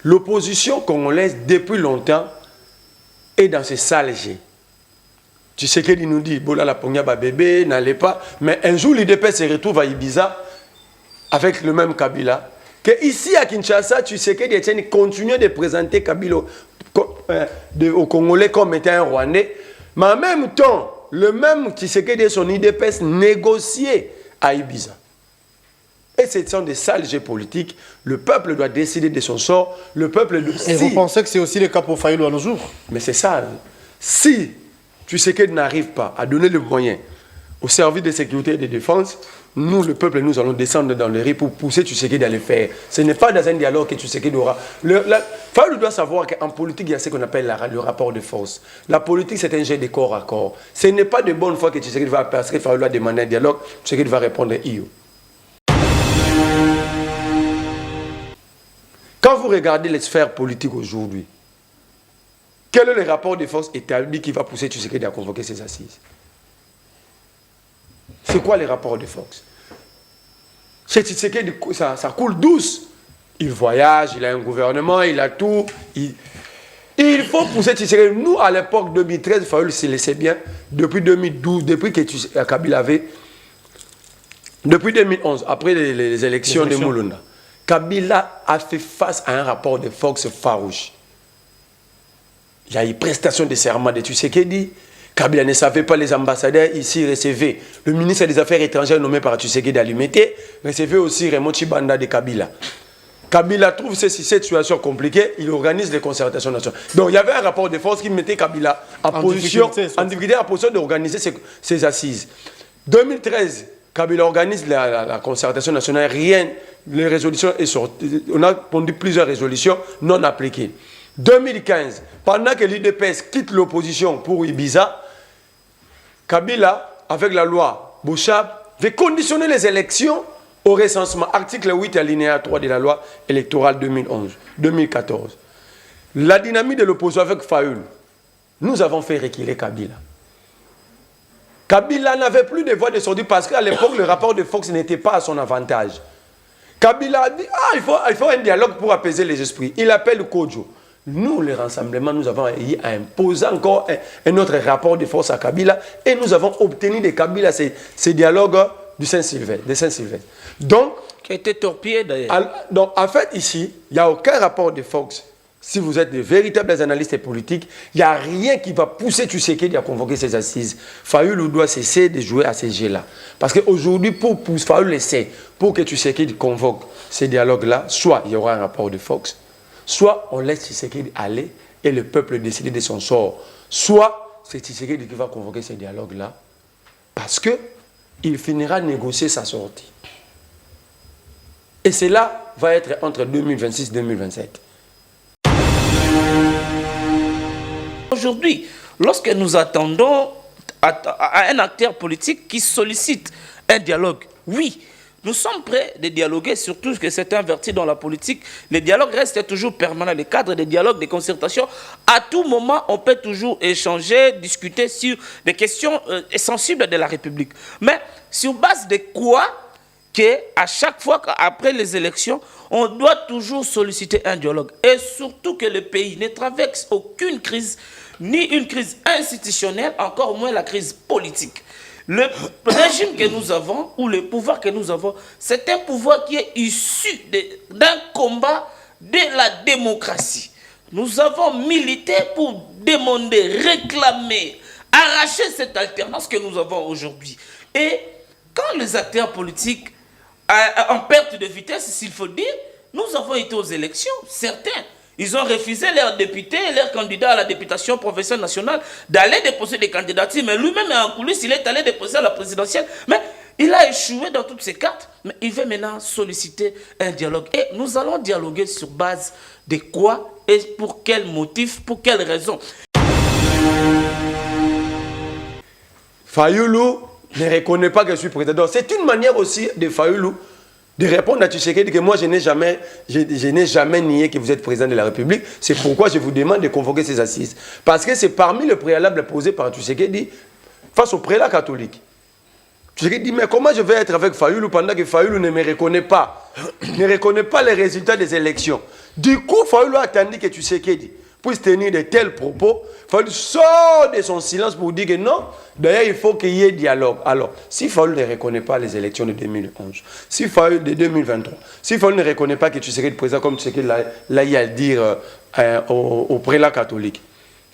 L'opposition congolaise, depuis longtemps, est dans ces salles G. Tu sais qu'il nous dit, Bola la Pogna bébé, n'allez pas. Mais un jour, l'IDP se retrouve à Ibiza avec le même Kabila. Que ici à Kinshasa, tu sais qu'il Etienne continue de présenter Kabila au Congolais comme étant un Rwandais. Mais en même temps, le même Tshisekedi et son IDPS négociaient à Ibiza. Et ce sont des salles géopolitiques. Le peuple doit décider de son sort. Le peuple doit... Et vous pensez que c'est aussi le cas pour Fayulu à nos jours? Mais c'est ça. Si Tshisekedi n'arrive pas à donner le moyen au service de sécurité et de défense, nous, le peuple, nous allons descendre dans les rues pour pousser Tshisekedi à le faire. Ce n'est pas dans un dialogue que Tshisekedi aura. Fayulu doit savoir qu'en politique, il y a ce qu'on appelle le rapport de force. La politique, c'est un jeu de corps à corps. Ce n'est pas de bonne foi que Tshisekedi va, parce que Fayulu a demandé un dialogue, Tshisekedi va répondre IO. Quand vous regardez les sphères politiques aujourd'hui, quel est le rapport de force établi qui va pousser Tshisekedi à convoquer ces assises? C'est quoi les rapports de force? Chez Tshisekedi, ça coule douce. Il voyage, il a un gouvernement, il a tout. Il faut pousser Tshisekedi. Nous, à l'époque 2013, il fallait se laisser bien. Depuis 2012, depuis que Kabila avait... Depuis 2011, après les élections de Moulunda, Kabila a fait face à un rapport de force farouche. Il y a eu prestation de serment de Tshisekedi. Kabila ne savait pas les ambassadeurs ici recevaient. Le ministre des Affaires étrangères nommé par Tshisekedi Alimete recevait aussi Raymond Tshibanda de Kabila. Kabila trouve cette situation compliquée, il organise les concertations nationales. Donc il y avait un rapport de force qui mettait Kabila en position d'organiser ces assises. 2013, Kabila organise la concertation nationale, rien, les résolutions sont sorties. On a pondu plusieurs résolutions non appliquées. 2015, pendant que l'IDPS quitte l'opposition pour Ibiza, Kabila, avec la loi Bouchab, veut conditionner les élections au recensement. Article 8 alinéa 3 de la loi électorale 2014. La dynamique de l'opposition avec Fayulu, nous avons fait reculer Kabila. Kabila n'avait plus de voix de sortie parce qu'à l'époque, le rapport de Fox n'était pas à son avantage. Kabila a dit, il faut un dialogue pour apaiser les esprits. Il appelle Kodjo. Nous, le rassemblement, nous avons imposé encore un autre rapport de force à Kabila et nous avons obtenu de Kabila ces dialogues du Saint-Sylvestre. Donc, qui a été torpillé d'ailleurs. Donc, en fait, ici, il n'y a aucun rapport de force. Si vous êtes de véritables analystes politiques, il n'y a rien qui va pousser Tshisekedi à convoquer ces assises. Fayulu doit cesser de jouer à ces jeux-là. Parce qu'aujourd'hui, pour Fayulu essaie, pour que Tshisekedi convoque ces dialogues-là, soit il y aura un rapport de force, soit on laisse Tshisekedi aller et le peuple décider de son sort. Soit c'est Tshisekedi qui va convoquer ces dialogues-là parce qu'il finira de négocier sa sortie. Et cela va être entre 2026 et 2027. Aujourd'hui, lorsque nous attendons à un acteur politique qui sollicite un dialogue, oui, nous sommes prêts de dialoguer, surtout que c'est inverti dans la politique. Le dialogue reste toujours permanent. Le cadre des dialogues, des concertations, à tout moment, on peut toujours échanger, discuter sur des questions sensibles de la République. Mais sur base de quoi qu'à chaque fois après les élections, on doit toujours solliciter un dialogue. Et surtout que le pays ne traverse aucune crise, ni une crise institutionnelle, encore moins la crise politique. Le régime que nous avons, ou le pouvoir que nous avons, c'est un pouvoir qui est issu d'un combat de la démocratie. Nous avons milité pour demander, réclamer, arracher cette alternance que nous avons aujourd'hui. Et quand les acteurs politiques en perte de vitesse, s'il faut dire, nous avons été aux élections, certains. Ils ont refusé leurs députés, leurs candidats à la députation provinciale nationale d'aller déposer des candidatures. Mais lui-même, en coulisses, il est allé déposer à la présidentielle. Mais il a échoué dans toutes ces cartes. Mais il veut maintenant solliciter un dialogue. Et nous allons dialoguer sur base de quoi et pour quel motif, pour quelle raison. Fayulu ne reconnaît pas que je suis président. C'est une manière aussi de Fayulu de répondre à Tshisekedi que moi je n'ai jamais nié que vous êtes président de la République. C'est pourquoi je vous demande de convoquer ces assises. Parce que c'est parmi les préalables posés par Tshisekedi face au prélat catholique. Tshisekedi dit, mais comment je vais être avec Fayulu pendant que Fayulu ne me reconnaît pas, ne reconnaît pas les résultats des élections. Du coup, Fayoulou a attendu que Tshisekedi puisse tenir de tels propos. Fayoulou sort de son silence pour dire que non, d'ailleurs, il faut qu'il y ait dialogue. Alors, si Fayoulou ne reconnaît pas les élections de 2011, si Fayoulou de 2023, si Fayoulou ne reconnaît pas que Tshisekedi est président comme Tshisekedi l'a eu à dire au prélat catholique,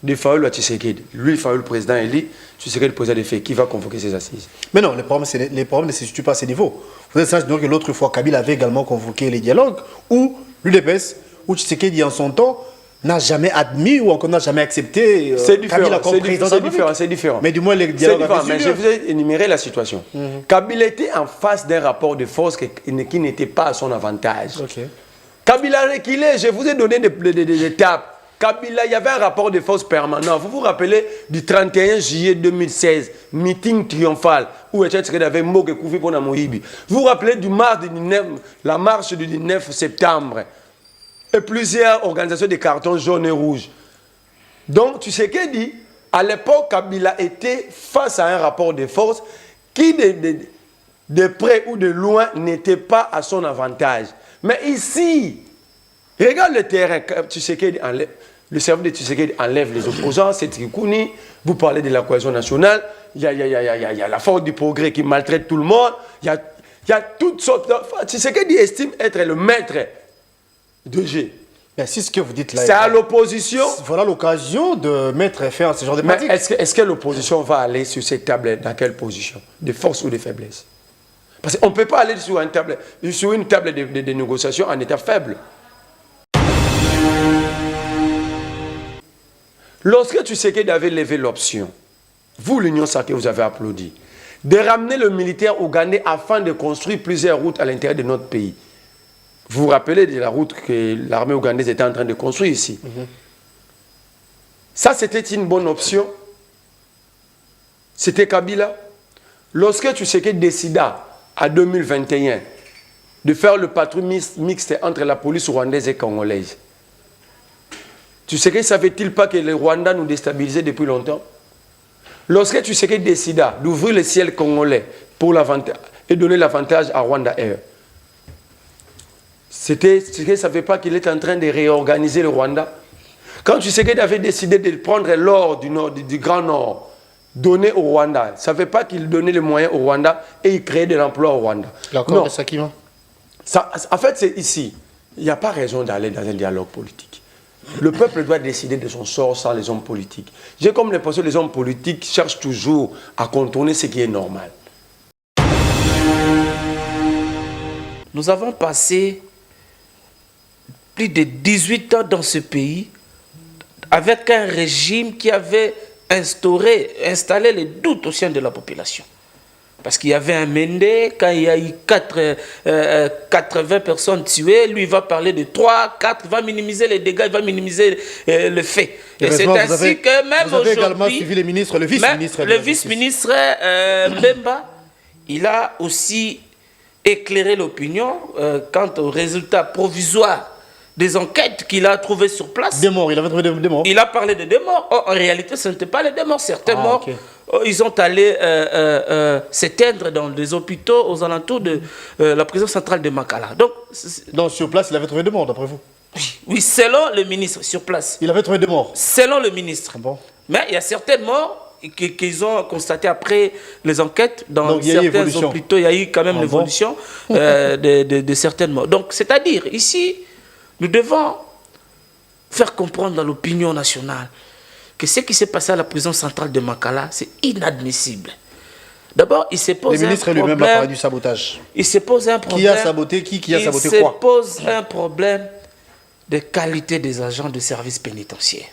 de Fayoulou à Tshisekedi, lui, Fayoulou président élu, Tshisekedi président de fait, qui va convoquer ses assises? Mais non, les problèmes ne se situent pas à ce niveau. Vous êtes sage que l'autre fois, Kabila avait également convoqué les dialogues où l'UDPS, où Tshisekedi en son temps, n'a jamais admis ou encore n'a jamais accepté Kabila comme président. C'est différent. Mais du moins, les dialogues avaient mais je vous ai énuméré la situation. Kabila était en face d'un rapport de force qui n'était pas à son avantage. Kabila a reculé, je vous ai donné des étapes. Kabila, il y avait un rapport de force permanent. Vous vous rappelez du 31 juillet 2016, meeting triomphal, où Tshisekedi avait Moke Koufi pour Namoïbi. Vous vous rappelez la marche du 19 septembre et plusieurs organisations de cartons jaunes et rouges. Donc, Tshisekedi, à l'époque, Kabila était face à un rapport de force qui, de près ou de loin, n'était pas à son avantage. Mais ici, regarde le terrain, Tshisekedi enlève. Le service de Tshisekedi enlève les opposants, c'est Trikouni. Vous parlez de la cohésion nationale. Il y a la force du progrès qui maltraite tout le monde. Il y a toutes sortes. Tshisekedi estime être le maître de G. C'est ce que vous dites là. C'est à l'opposition. Voilà l'occasion de mettre fin à ce genre de pratique. Est-ce que l'opposition va aller sur cette table dans quelle position? De force ou de faiblesse? Parce qu'on ne peut pas aller sur une table de négociation en état faible. Lorsque Tshisekedi avait levé l'option, vous, l'Union sacrée, vous avez applaudi, de ramener le militaire ougandais afin de construire plusieurs routes à l'intérieur de notre pays. Vous vous rappelez de la route que l'armée ougandaise était en train de construire ici. Ça, c'était une bonne option. C'était Kabila. Lorsque Tshisekedi décida, en 2021, de faire le patrouille mixte entre la police rwandaise et congolaise, Tshisekedi ne savait-il pas que le Rwanda nous déstabilisait depuis longtemps? Lorsque Tshisekedi décida d'ouvrir le ciel congolais pour et donner l'avantage à Rwanda Air, Tshisekedi ne savait pas qu'il était en train de réorganiser le Rwanda. Quand Tshisekedi avait décidé de prendre l'or du Grand Nord, donné au Rwanda, il ne savait pas qu'il donnait les moyens au Rwanda et il créait de l'emploi au Rwanda. L'accord de Sakima. En fait, c'est ici. Il n'y a pas raison d'aller dans un dialogue politique. Le peuple doit décider de son sort sans les hommes politiques. J'ai comme l'impression que les hommes politiques cherchent toujours à contourner ce qui est normal. Nous avons passé plus de 18 ans dans ce pays avec un régime qui avait installé les doutes au sein de la population. Parce qu'il y avait un Mende, quand il y a eu 80 personnes tuées, lui il va parler de 3, 4, il va minimiser les dégâts, il va minimiser le fait. Et c'est ainsi que même aujourd'hui... Vous avez également suivi les ministres, le vice-ministre. Le vice-ministre Mbemba, il a aussi éclairé l'opinion quant aux résultats provisoires des enquêtes qu'il a trouvées sur place. Des morts, il avait trouvé des morts. Il a parlé de 2 morts. Oh, en réalité, ce n'était pas les 2 morts. Certains morts, okay. Ils ont allé s'éteindre dans des hôpitaux aux alentours de la prison centrale de Makala. Donc sur place, il avait trouvé 2 morts, d'après vous? Oui, selon le ministre, sur place. Il avait trouvé 2 morts? Selon le ministre. Bon. Mais il y a certaines morts qu'ils ont constatées après les enquêtes dans certains hôpitaux. Il y a eu quand même l'évolution de certaines morts. Donc, c'est-à-dire, ici, nous devons faire comprendre dans l'opinion nationale que ce qui s'est passé à la prison centrale de Makala, c'est inadmissible. D'abord, il se pose un problème... Le ministre lui-même a parlé du sabotage. Il se pose un problème... Qui a saboté qui a saboté quoi? Il se pose un problème de qualité des agents de service pénitentiaire.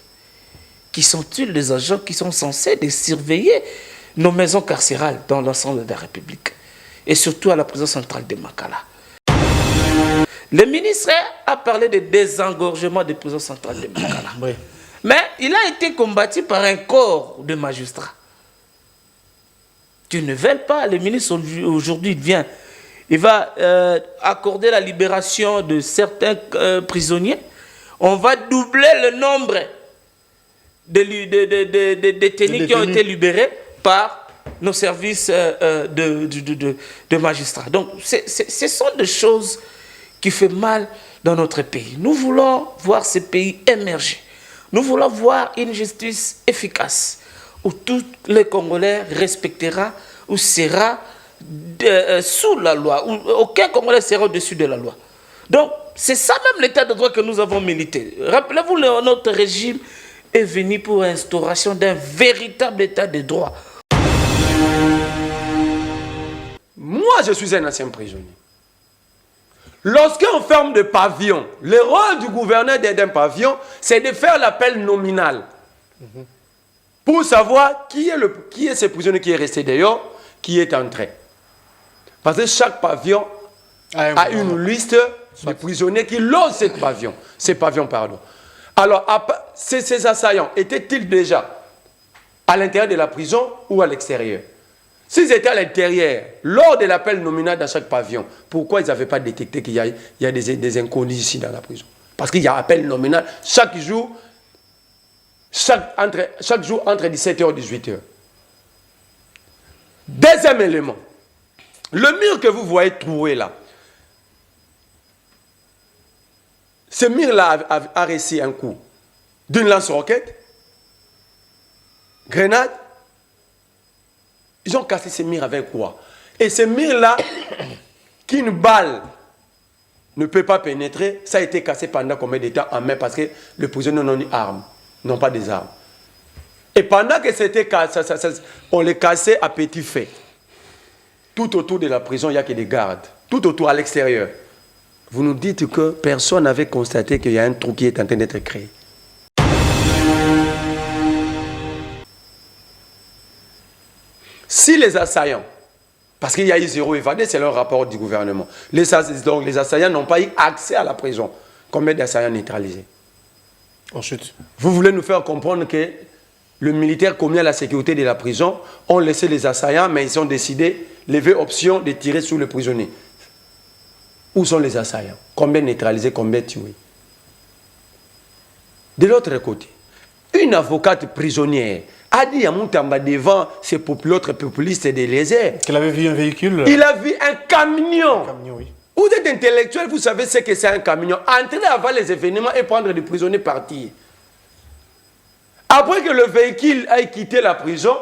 Qui sont-ils les agents qui sont censés de surveiller nos maisons carcérales dans l'ensemble de la République? Et surtout à la prison centrale de Makala. Le ministre a parlé de désengorgement des prisons centrales de Makala. Oui. Mais il a été combattu par un corps de magistrats. Tu ne veux pas, le ministre aujourd'hui vient. Il va accorder la libération de certains prisonniers. On va doubler le nombre de détenus qui ont été libérés par nos services de magistrats. Donc, ce sont des choses qui font mal dans notre pays. Nous voulons voir ce pays émerger. Nous voulons voir une justice efficace où tous les Congolais respectera ou sera sous la loi, où aucun Congolais sera au-dessus de la loi. Donc, c'est ça même l'état de droit que nous avons milité. Rappelez-vous, notre régime est venu pour l'instauration d'un véritable état de droit. Moi, je suis un ancien prisonnier. Lorsqu'on ferme des pavillons, le rôle du gouverneur d'un pavillon, c'est de faire l'appel nominal. Pour savoir qui est ce prisonnier qui est resté dehors, qui est entré. Parce que chaque pavillon a une liste de prisonniers qui logent ces pavillons. Alors, ces assaillants étaient-ils déjà à l'intérieur de la prison ou à l'extérieur? S'ils étaient à l'intérieur, lors de l'appel nominal dans chaque pavillon, pourquoi ils n'avaient pas détecté qu'il y a des inconnus ici dans la prison? Parce qu'il y a appel nominal chaque jour entre 17h et 18h. Deuxième élément, le mur que vous voyez troué là, ce mur-là a reçu un coup d'une lance-roquette, grenade. Ils ont cassé ce mur avec quoi? Et ce mur-là, qu'une balle ne peut pas pénétrer, ça a été cassé pendant combien de temps en main? Parce que les prisonniers n'ont ni armes, n'ont pas des armes. Et pendant que c'était cassé, on les cassait à petit feu. Tout autour de la prison, il n'y a que des gardes. Tout autour, à l'extérieur. Vous nous dites que personne n'avait constaté qu'il y a un trou qui est en train d'être créé. Si les assaillants, parce qu'il y a eu 0 évadé, c'est le rapport du gouvernement, donc les assaillants n'ont pas eu accès à la prison. Combien d'assaillants neutralisés? Ensuite. Vous voulez nous faire comprendre que le militaire commis à la sécurité de la prison ont laissé les assaillants, mais ils ont décidé, lever option de tirer sur les prisonniers. Où sont les assaillants? Combien neutralisés, combien tués? De l'autre côté, une avocate prisonnière a dit à Moutamba devant l'autre populiste de l'Ézer qu'il avait vu un véhicule. Il a vu un camion. Un camion, oui. Vous êtes intellectuel, vous savez ce que c'est un camion. Entrer avant les événements et prendre des prisonniers partir. Après que le véhicule ait quitté la prison,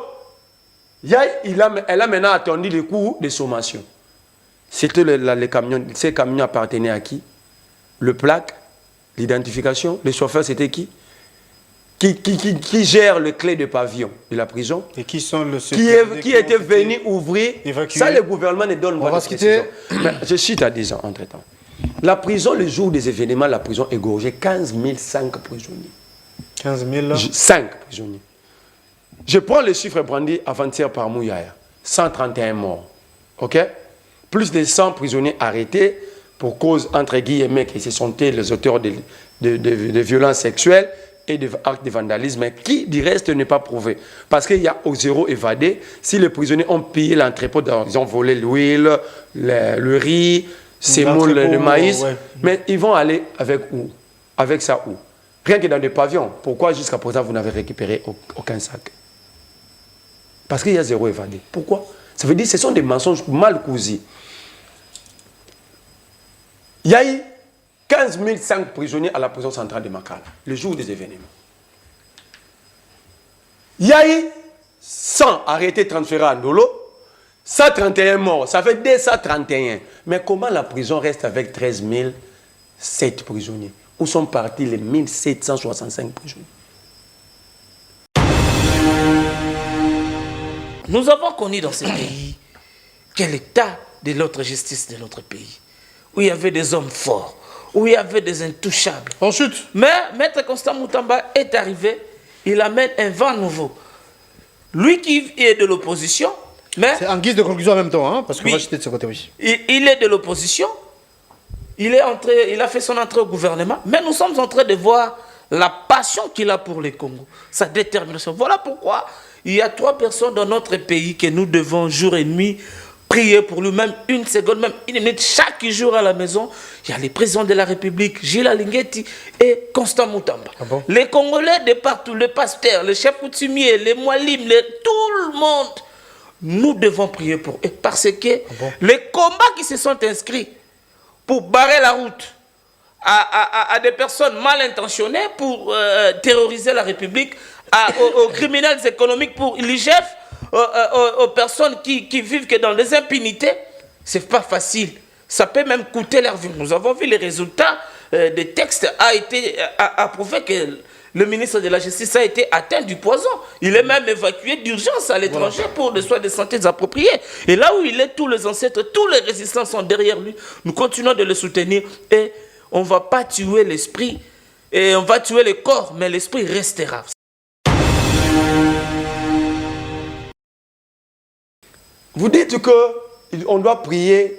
elle a maintenant attendu le coup de sommation. C'était les camions. Ces camions appartenaient à qui? Le plaque, l'identification, le chauffeur, c'était qui? Qui gère les clés de pavillon de la prison? Et qui sont le qui était venu ouvrir? Évacué. Ça, le gouvernement ne donne pas de précision. Mais je cite à 10 ans, entre-temps. La prison, le jour des événements, la prison égorgeait 15 500 prisonniers. 15 000 5 prisonniers. Je prends le chiffre brandi avant-hier par Mouyaya. 131 morts. OK? Plus de 100 prisonniers arrêtés pour cause, entre guillemets, que ce sont les auteurs de violences sexuelles et d'actes de vandalisme, qui, du reste, n'est pas prouvé. Parce qu'il y a au 0 évadé. Si les prisonniers ont pillé l'entrepôt, ils ont volé l'huile, le riz, le maïs, ouais. Mais ils vont aller avec où? Avec ça où? Rien que dans des pavillons. Pourquoi jusqu'à présent vous n'avez récupéré aucun sac? Parce qu'il y a 0 évadé. Pourquoi? Ça veut dire que ce sont des mensonges mal cousus. Il y a eu 15 500 prisonniers à la prison centrale de Makala, le jour des événements. Il y a eu 100 arrêtés transférés à Ndolo, 131 morts, ça fait 231. Mais comment la prison reste avec 13 007 prisonniers? Où sont partis les 1765 prisonniers? Nous avons connu dans ce pays quel état de notre justice de notre pays, où il y avait des hommes forts, où il y avait des intouchables. Ensuite. Mais Maître Constant Moutamba est arrivé, il amène un vent nouveau. Lui qui est de l'opposition, mais... C'est en guise de conclusion en même temps, hein, parce que oui, moi j'étais de ce côté, oui. Il est de l'opposition, il a fait son entrée au gouvernement, mais nous sommes en train de voir la passion qu'il a pour les Congo, sa détermination. Voilà pourquoi il y a 3 personnes dans notre pays que nous devons jour et nuit prier pour lui, même une seconde, même une minute, chaque jour à la maison. Il y a les présidents de la République, Gilles Alinguetti et Constant Moutamba. Ah bon? Les Congolais de partout, les pasteurs, les chefs coutumiers, les Moualim, tout le monde. Nous devons prier pour eux parce que les combats qui se sont inscrits pour barrer la route à des personnes mal intentionnées pour terroriser la République, aux criminels économiques pour l'IGF, aux personnes qui vivent que dans des impunités. C'est pas facile. Ça peut même coûter leur vie. Nous avons vu les résultats des textes a prouvé que le ministre de la Justice a été atteint du poison. Il est même évacué d'urgence à l'étranger pour des soins de santé appropriés. Et là où il est, tous les ancêtres, tous les résistants sont derrière lui. Nous continuons de le soutenir et on ne va pas tuer l'esprit, et on va tuer le corps, mais l'esprit restera. Vous dites qu'on doit prier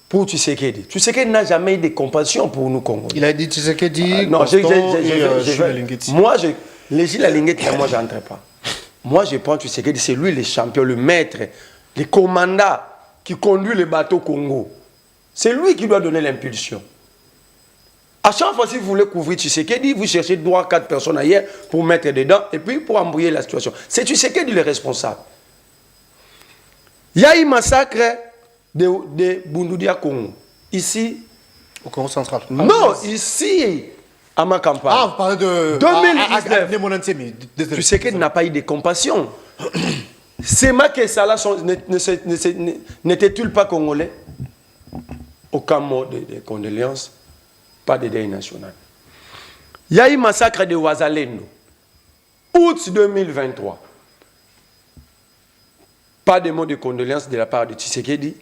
pour Tshisekedi. Tshisekedi n'a jamais eu de compassion pour nous Congolais. Il a dit Tshisekedi. Non, moi, les Gilles Alinguet, moi, je n'entrais pas. Moi, je prends Tshisekedi, c'est lui le champion, le maître, le commandant qui conduit le bateau Congo. C'est lui qui doit donner l'impulsion. À chaque fois, si vous voulez couvrir Tshisekedi, vous cherchez 3 ou 4 personnes ailleurs pour mettre dedans et puis pour embrouiller la situation. C'est Tshisekedi le responsable. Il y a eu un massacre de Bundudia Congo. Ici. Au Congo central. Non, ici, à ma campagne. Ah, vous parlez de 2019. Tshisekedi n'a pas eu de compassion. Ces Makessala n'étaient-ils pas congolais? Aucun mot de condoléances, pas de deuil national. Il y a eu un massacre de Ouazalendo, août 2023. Pas de mots de condoléances de la part de Tshisekedi,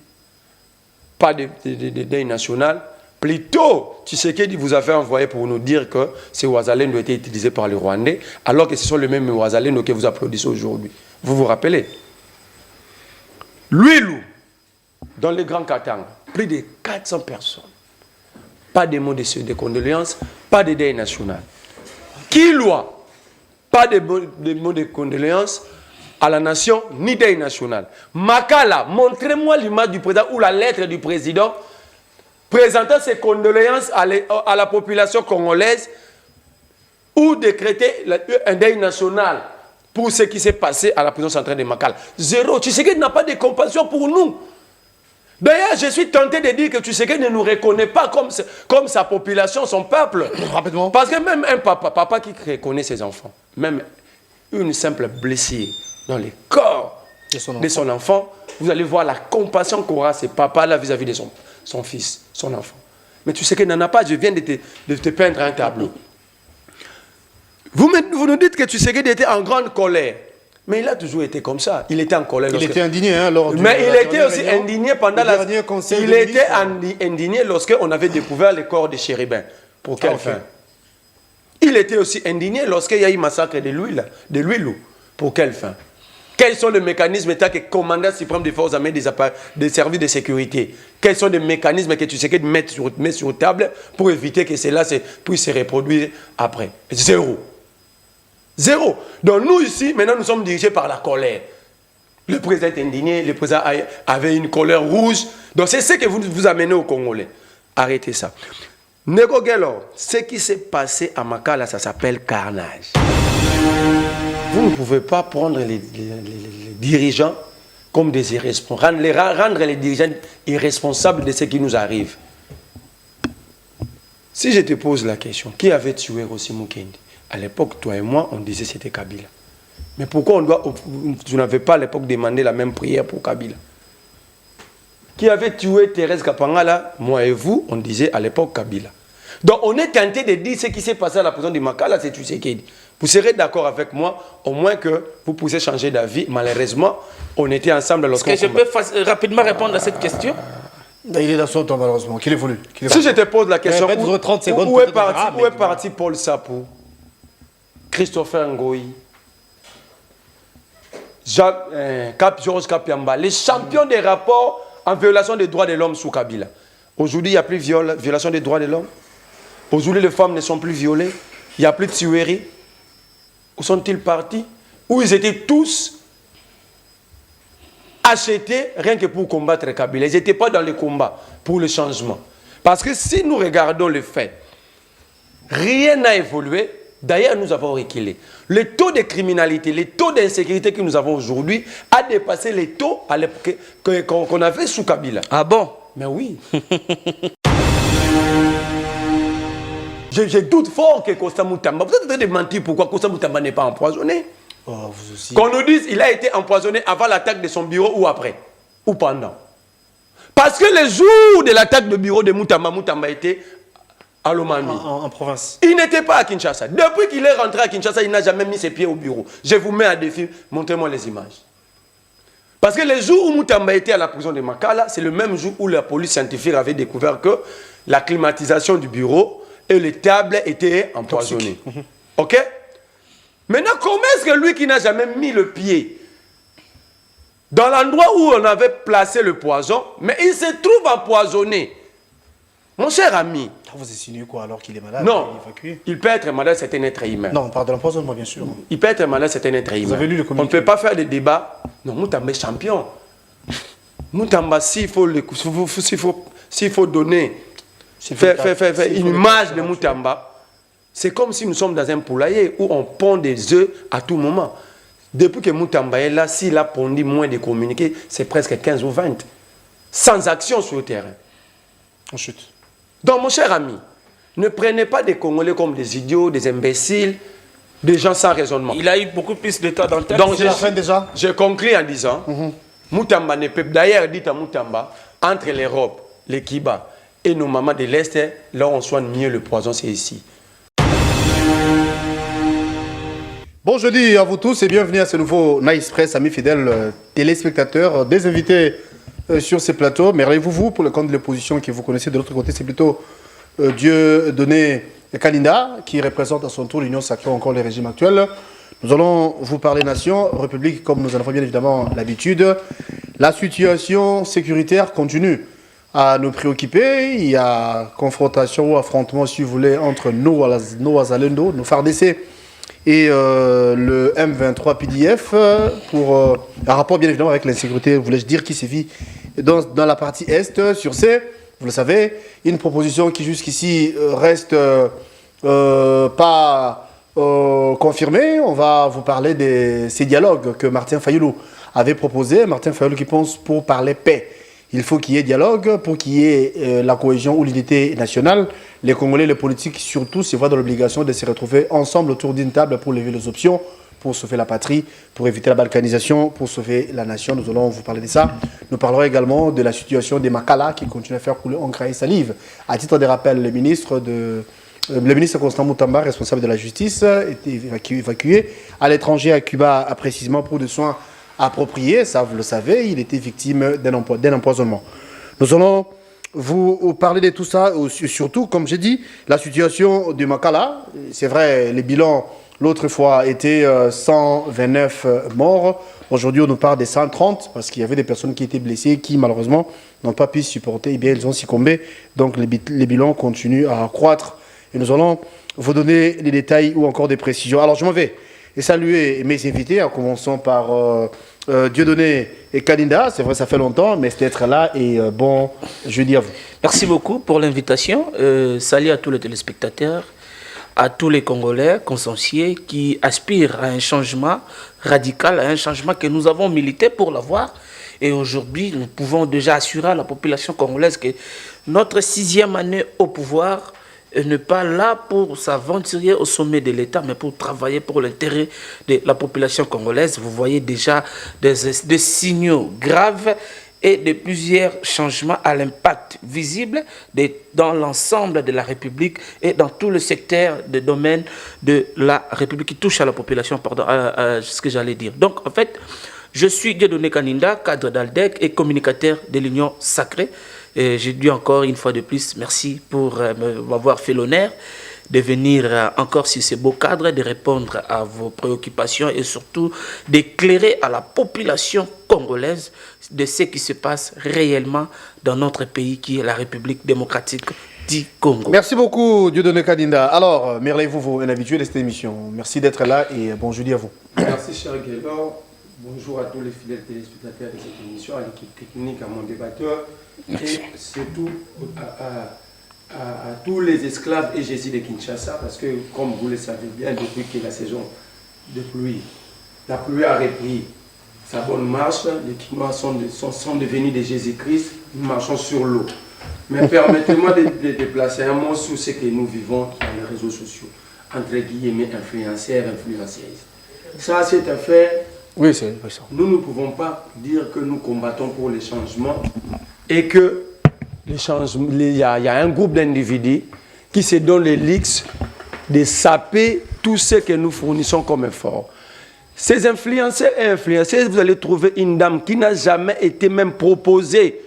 pas de deuil national. Plutôt, Tshisekedi vous a fait envoyer pour nous dire que ces Ouazalendo ont été utilisés par les Rwandais, alors que ce sont les mêmes Ouazalendo que vous applaudissez aujourd'hui. Vous vous rappelez? Luilou, dans les Grands Katanga, plus de 400 personnes. Pas de mots de condoléances, pas de deuil national. Kilwa, pas de mots de condoléances à la nation, ni deuil national. Makala, montrez-moi l'image du président ou la lettre du président présentant ses condoléances à la population congolaise ou décréter un deuil national pour ce qui s'est passé à la prison centrale de Makala. Zéro. Tshisekedi n'a pas de compassion pour nous. D'ailleurs, je suis tenté de dire que Tshisekedi ne nous reconnaît pas comme sa population, son peuple. Rapidement. Parce que même un papa qui reconnaît ses enfants, même une simple blessure dans le corps de son enfant, vous allez voir la compassion qu'aura ce papa-là vis-à-vis de son fils, son enfant. Mais Tshisekedi n'en a pas, je viens de te peindre un tableau. Vous nous dites que Tshisekedi était en grande colère. Mais il a toujours été comme ça. Il était en colère. Il était indigné, hein, mais il était aussi indigné pendant la... Il était indigné lorsqu'on avait découvert le corps de chérubins. Pour quelle fin? Il était aussi indigné lorsqu'il y a eu massacre de Luilou. Pour quelle fin? Quels sont les mécanismes état que commandant suprême des forces armées des services de sécurité? Quels sont les mécanismes que tu sais que mettre sur table pour éviter que cela puisse se reproduire après? Zéro. Zéro. Donc nous ici, maintenant nous sommes dirigés par la colère. Le président est indigné, le président avait une colère rouge. Donc c'est ce que vous amenez aux Congolais. Arrêtez ça. Nego Gelor, ce qui s'est passé à Makala, ça s'appelle carnage. Vous ne pouvez pas prendre les dirigeants comme des irresponsables, rendre les dirigeants irresponsables de ce qui nous arrive. Si je te pose la question, qui avait tué Rossi Mukendi? À l'époque, toi et moi, on disait que c'était Kabila. Mais pourquoi tu n'avais pas à l'époque demandé la même prière pour Kabila? Qui avait tué Thérèse Kapangala? Moi et vous, on disait à l'époque Kabila. Donc on est tenté de dire ce qui s'est passé à la prison de Makala, c'est Tshisekedi. Vous serez d'accord avec moi, au moins que vous puissiez changer d'avis. Malheureusement, on était ensemble lorsqu'on... Est-ce que je peux rapidement répondre à cette question? Il est dans son temps, malheureusement. Qu'il est voulu. Si je te pose la question, où est parti Paul Sapou, Christopher Ngoï, Georges Kapiamba, les champions des rapports en violation des droits de l'homme sous Kabila? Aujourd'hui, il n'y a plus de violation des droits de l'homme. Aujourd'hui, les femmes ne sont plus violées. Il n'y a plus de tueries. Où sont-ils partis? Où ils étaient tous achetés rien que pour combattre Kabila. Ils n'étaient pas dans le combat pour le changement. Parce que si nous regardons les faits, rien n'a évolué. D'ailleurs, nous avons reculé. Le taux de criminalité, le taux d'insécurité que nous avons aujourd'hui a dépassé les taux qu'on avait sous Kabila. Ah bon? Mais oui. Je doute fort que Constant Moutamba, vous êtes en train de mentir pourquoi Constant Moutamba n'est pas empoisonné. Oh, vous aussi. Qu'on nous dise qu'il a été empoisonné avant l'attaque de son bureau ou après, ou pendant. Parce que le jour de l'attaque de bureau de Moutamba, Moutamba était à Lomami. En province. Il n'était pas à Kinshasa. Depuis qu'il est rentré à Kinshasa, il n'a jamais mis ses pieds au bureau. Je vous mets à défi, montrez-moi les images. Parce que le jour où Moutamba était à la prison de Makala, c'est le même jour où la police scientifique avait découvert que la climatisation du bureau et les tables étaient empoisonnées. Ok? Maintenant, comment est-ce que lui qui n'a jamais mis le pied dans l'endroit où on avait placé le poison, mais il se trouve empoisonné? Mon cher ami. Vous insinuez quoi alors qu'il est malade? Non, il est évacué? il peut être malade, c'est un être humain. Non, on parle de l'empoisonnement, bien sûr. Il peut être malade, c'est un être humain. Vous avez lu le communiqué? On ne peut pas faire des débats. Non, Moutamba est champion. Moutamba, s'il faut donner, faire une image de Moutamba, c'est comme si nous sommes dans un poulailler où on pond des œufs à tout moment. Depuis que Moutamba est là, s'il a pondu moins de communiqués, c'est presque 15 ou 20. Sans action sur le terrain. On chute. Donc, mon cher ami, ne prenez pas des Congolais comme des idiots, des imbéciles, des gens sans raisonnement. Il a eu beaucoup plus de temps dans le temps. Donc, C'est la fin déjà. je conclus en disant, Moutamba ne peut... D'ailleurs, dites à Moutamba, entre l'Europe, les Kiba et nos mamans de l'Est, là où on soigne mieux le poison, c'est ici. Bon jeudi à vous tous et bienvenue à ce nouveau Nice Press, amis fidèles téléspectateurs, des invités sur ces plateaux. Mais rappelez-vous, pour le compte de l'opposition que vous connaissez de l'autre côté, c'est plutôt Dieudonné Kalinda qui représente à son tour l'Union sacrée, encore le régime actuel. Nous allons vous parler nation, république, comme nous en avons bien évidemment l'habitude. La situation sécuritaire continue à nous préoccuper. Il y a confrontation ou affrontement, si vous voulez, entre nos Wazalendo, nos FARDC et le M23 PDF pour un rapport bien évidemment avec l'insécurité, voulais-je dire, qui sévit dans la partie Est. Sur ces, vous le savez, une proposition qui jusqu'ici reste pas confirmée. On va vous parler de ces dialogues que Martin Fayulu avait proposé. Martin Fayulu qui pense pour parler paix. Il faut qu'il y ait dialogue pour qu'il y ait la cohésion ou l'unité nationale. Les Congolais, les politiques surtout, se voient dans l'obligation de se retrouver ensemble autour d'une table pour lever les options, pour sauver la patrie, pour éviter la balkanisation, pour sauver la nation. Nous allons vous parler de ça. Nous parlerons également de la situation des Makala qui continue à faire couler encre et salive. À titre de rappel, le ministre Constant Moutamba, responsable de la justice, était évacué à l'étranger, à Cuba, précisément pour des soins approprié, ça vous le savez, il était victime d'un empoisonnement. Nous allons vous parler de tout ça, surtout, comme j'ai dit, la situation du Makala. C'est vrai, les bilans, l'autre fois, étaient 129 morts. Aujourd'hui, on nous parle des 130, parce qu'il y avait des personnes qui étaient blessées, qui, malheureusement, n'ont pas pu supporter, eh bien, ils ont succombé. Donc, les bilans continuent à croître. Et nous allons vous donner les détails ou encore des précisions. Alors, je m'en vais et saluer mes invités, en commençant par Dieudonné et Kalinda. C'est vrai, ça fait longtemps, mais c'était être là et bon jeudi à vous. Merci beaucoup pour l'invitation. Salut à tous les téléspectateurs, à tous les Congolais consciencieux qui aspirent à un changement radical, à un changement que nous avons milité pour l'avoir. Et aujourd'hui, nous pouvons déjà assurer à la population congolaise que notre 6e année au pouvoir n'est pas là pour s'aventurer au sommet de l'État, mais pour travailler pour l'intérêt de la population congolaise. Vous voyez déjà des signaux graves et de plusieurs changements à l'impact visible dans l'ensemble de la République et dans tout le secteur de domaine de la République qui touche à la population, pardon, à ce que j'allais dire. Donc, en fait, je suis Dieudonné Kalinda, cadre d'Aldec et communicateur de l'Union sacrée. Et j'ai dit encore une fois de plus, merci pour m'avoir fait l'honneur de venir encore sur ces beaux cadres, de répondre à vos préoccupations et surtout d'éclairer à la population congolaise de ce qui se passe réellement dans notre pays qui est la République démocratique du Congo. Merci beaucoup Dieudonné Kalinda. Alors, merveillez-vous, un habitué de cette émission. Merci d'être là et bon jeudi à vous. Merci cher Guélor. Bonjour à tous les fidèles téléspectateurs de cette émission, à l'équipe technique, à mon débatteur. Et surtout à tous les esclaves et Jésus de Kinshasa, parce que, comme vous le savez bien, depuis que la saison de pluie, la pluie a repris sa bonne marche, les Kinois sont devenus des Jésus-Christ, nous marchons sur l'eau. Mais permettez-moi de déplacer un mot sur ce que nous vivons dans les réseaux sociaux. Entre guillemets, influenceurs, influenceuses. Ça, c'est un fait. Oui, c'est ça. Nous ne pouvons pas dire que nous combattons pour les changements et que il y a un groupe d'individus qui se donnent les leaks de saper tout ce que nous fournissons comme effort. Ces influenceurs et influenceuses, vous allez trouver une dame qui n'a jamais été même proposée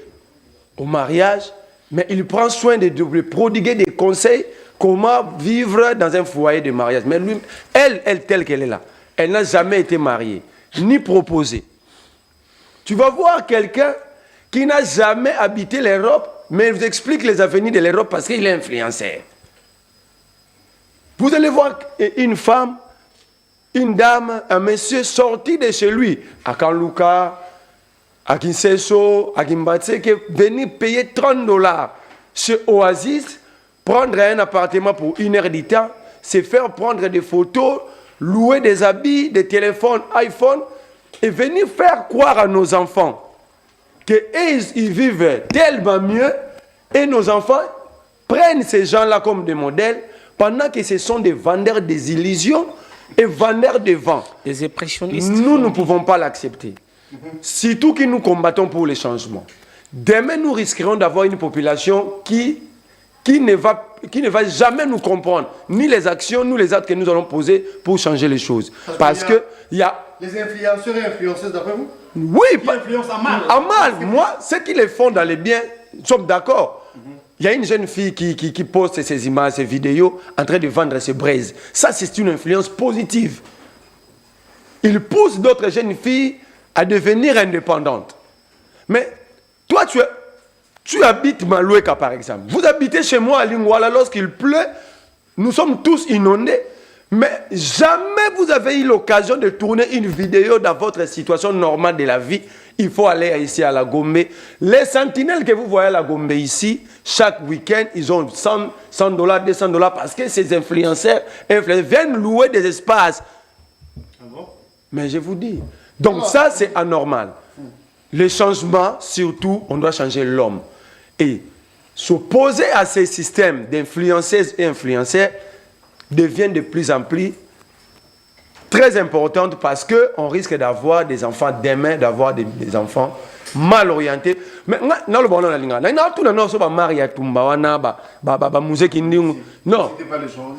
au mariage, mais il prend soin de lui prodiguer des conseils comment vivre dans un foyer de mariage. Mais lui, elle telle qu'elle est là, elle n'a jamais été mariée, ni proposée. Tu vas voir quelqu'un qui n'a jamais habité l'Europe, mais il vous explique les avenirs de l'Europe parce qu'il est influenceur. Vous allez voir une femme, une dame, un monsieur sorti de chez lui, à Kanluka, à Kinseso, à Kimbatse, qui est venu payer $30 chez Oasis, prendre un appartement pour 1 heure du temps, se faire prendre des photos, louer des habits, des téléphones, iPhone, et venir faire croire à nos enfants qu'ils vivent tellement mieux, et nos enfants prennent ces gens-là comme des modèles, pendant que ce sont des vendeurs des illusions et vendeurs de vent. Des impressionnistes. Nous ne pouvons pas l'accepter. Surtout que nous combattons pour les changements. Demain, nous risquerons d'avoir une population qui ne va jamais nous comprendre, ni les actions, ni les actes que nous allons poser pour changer les choses. Parce que il y a... Les influenceurs et influenceuses, d'après vous? Oui, qui influencent à mal. À mal. Moi, ceux qui les font dans les biens, nous sommes d'accord. Il y a une jeune fille qui poste ces images, ces vidéos, en train de vendre ses braises. Ça, c'est une influence positive. Il pousse d'autres jeunes filles à devenir indépendantes. Mais toi, tu habites Maloueka, par exemple. Vous habitez chez moi à Lingwala, lorsqu'il pleut, nous sommes tous inondés. Mais jamais vous avez eu l'occasion de tourner une vidéo dans votre situation normale de la vie. Il faut aller ici à la Gombe. Les sentinelles que vous voyez à la Gombe ici, chaque week-end, ils ont $100, $200 parce que ces influenceurs viennent louer des espaces. Ah bon? Mais je vous dis. Donc ça, c'est anormal. Les changements, surtout, on doit changer l'homme. Et s'opposer à ces systèmes d'influenceuses et influenceurs devient de plus en plus très importante parce qu'on risque d'avoir des enfants demain, d'avoir des enfants mal orientés. Mais non, le bon, non, tout le monde va marier à Tumbawana, musique non.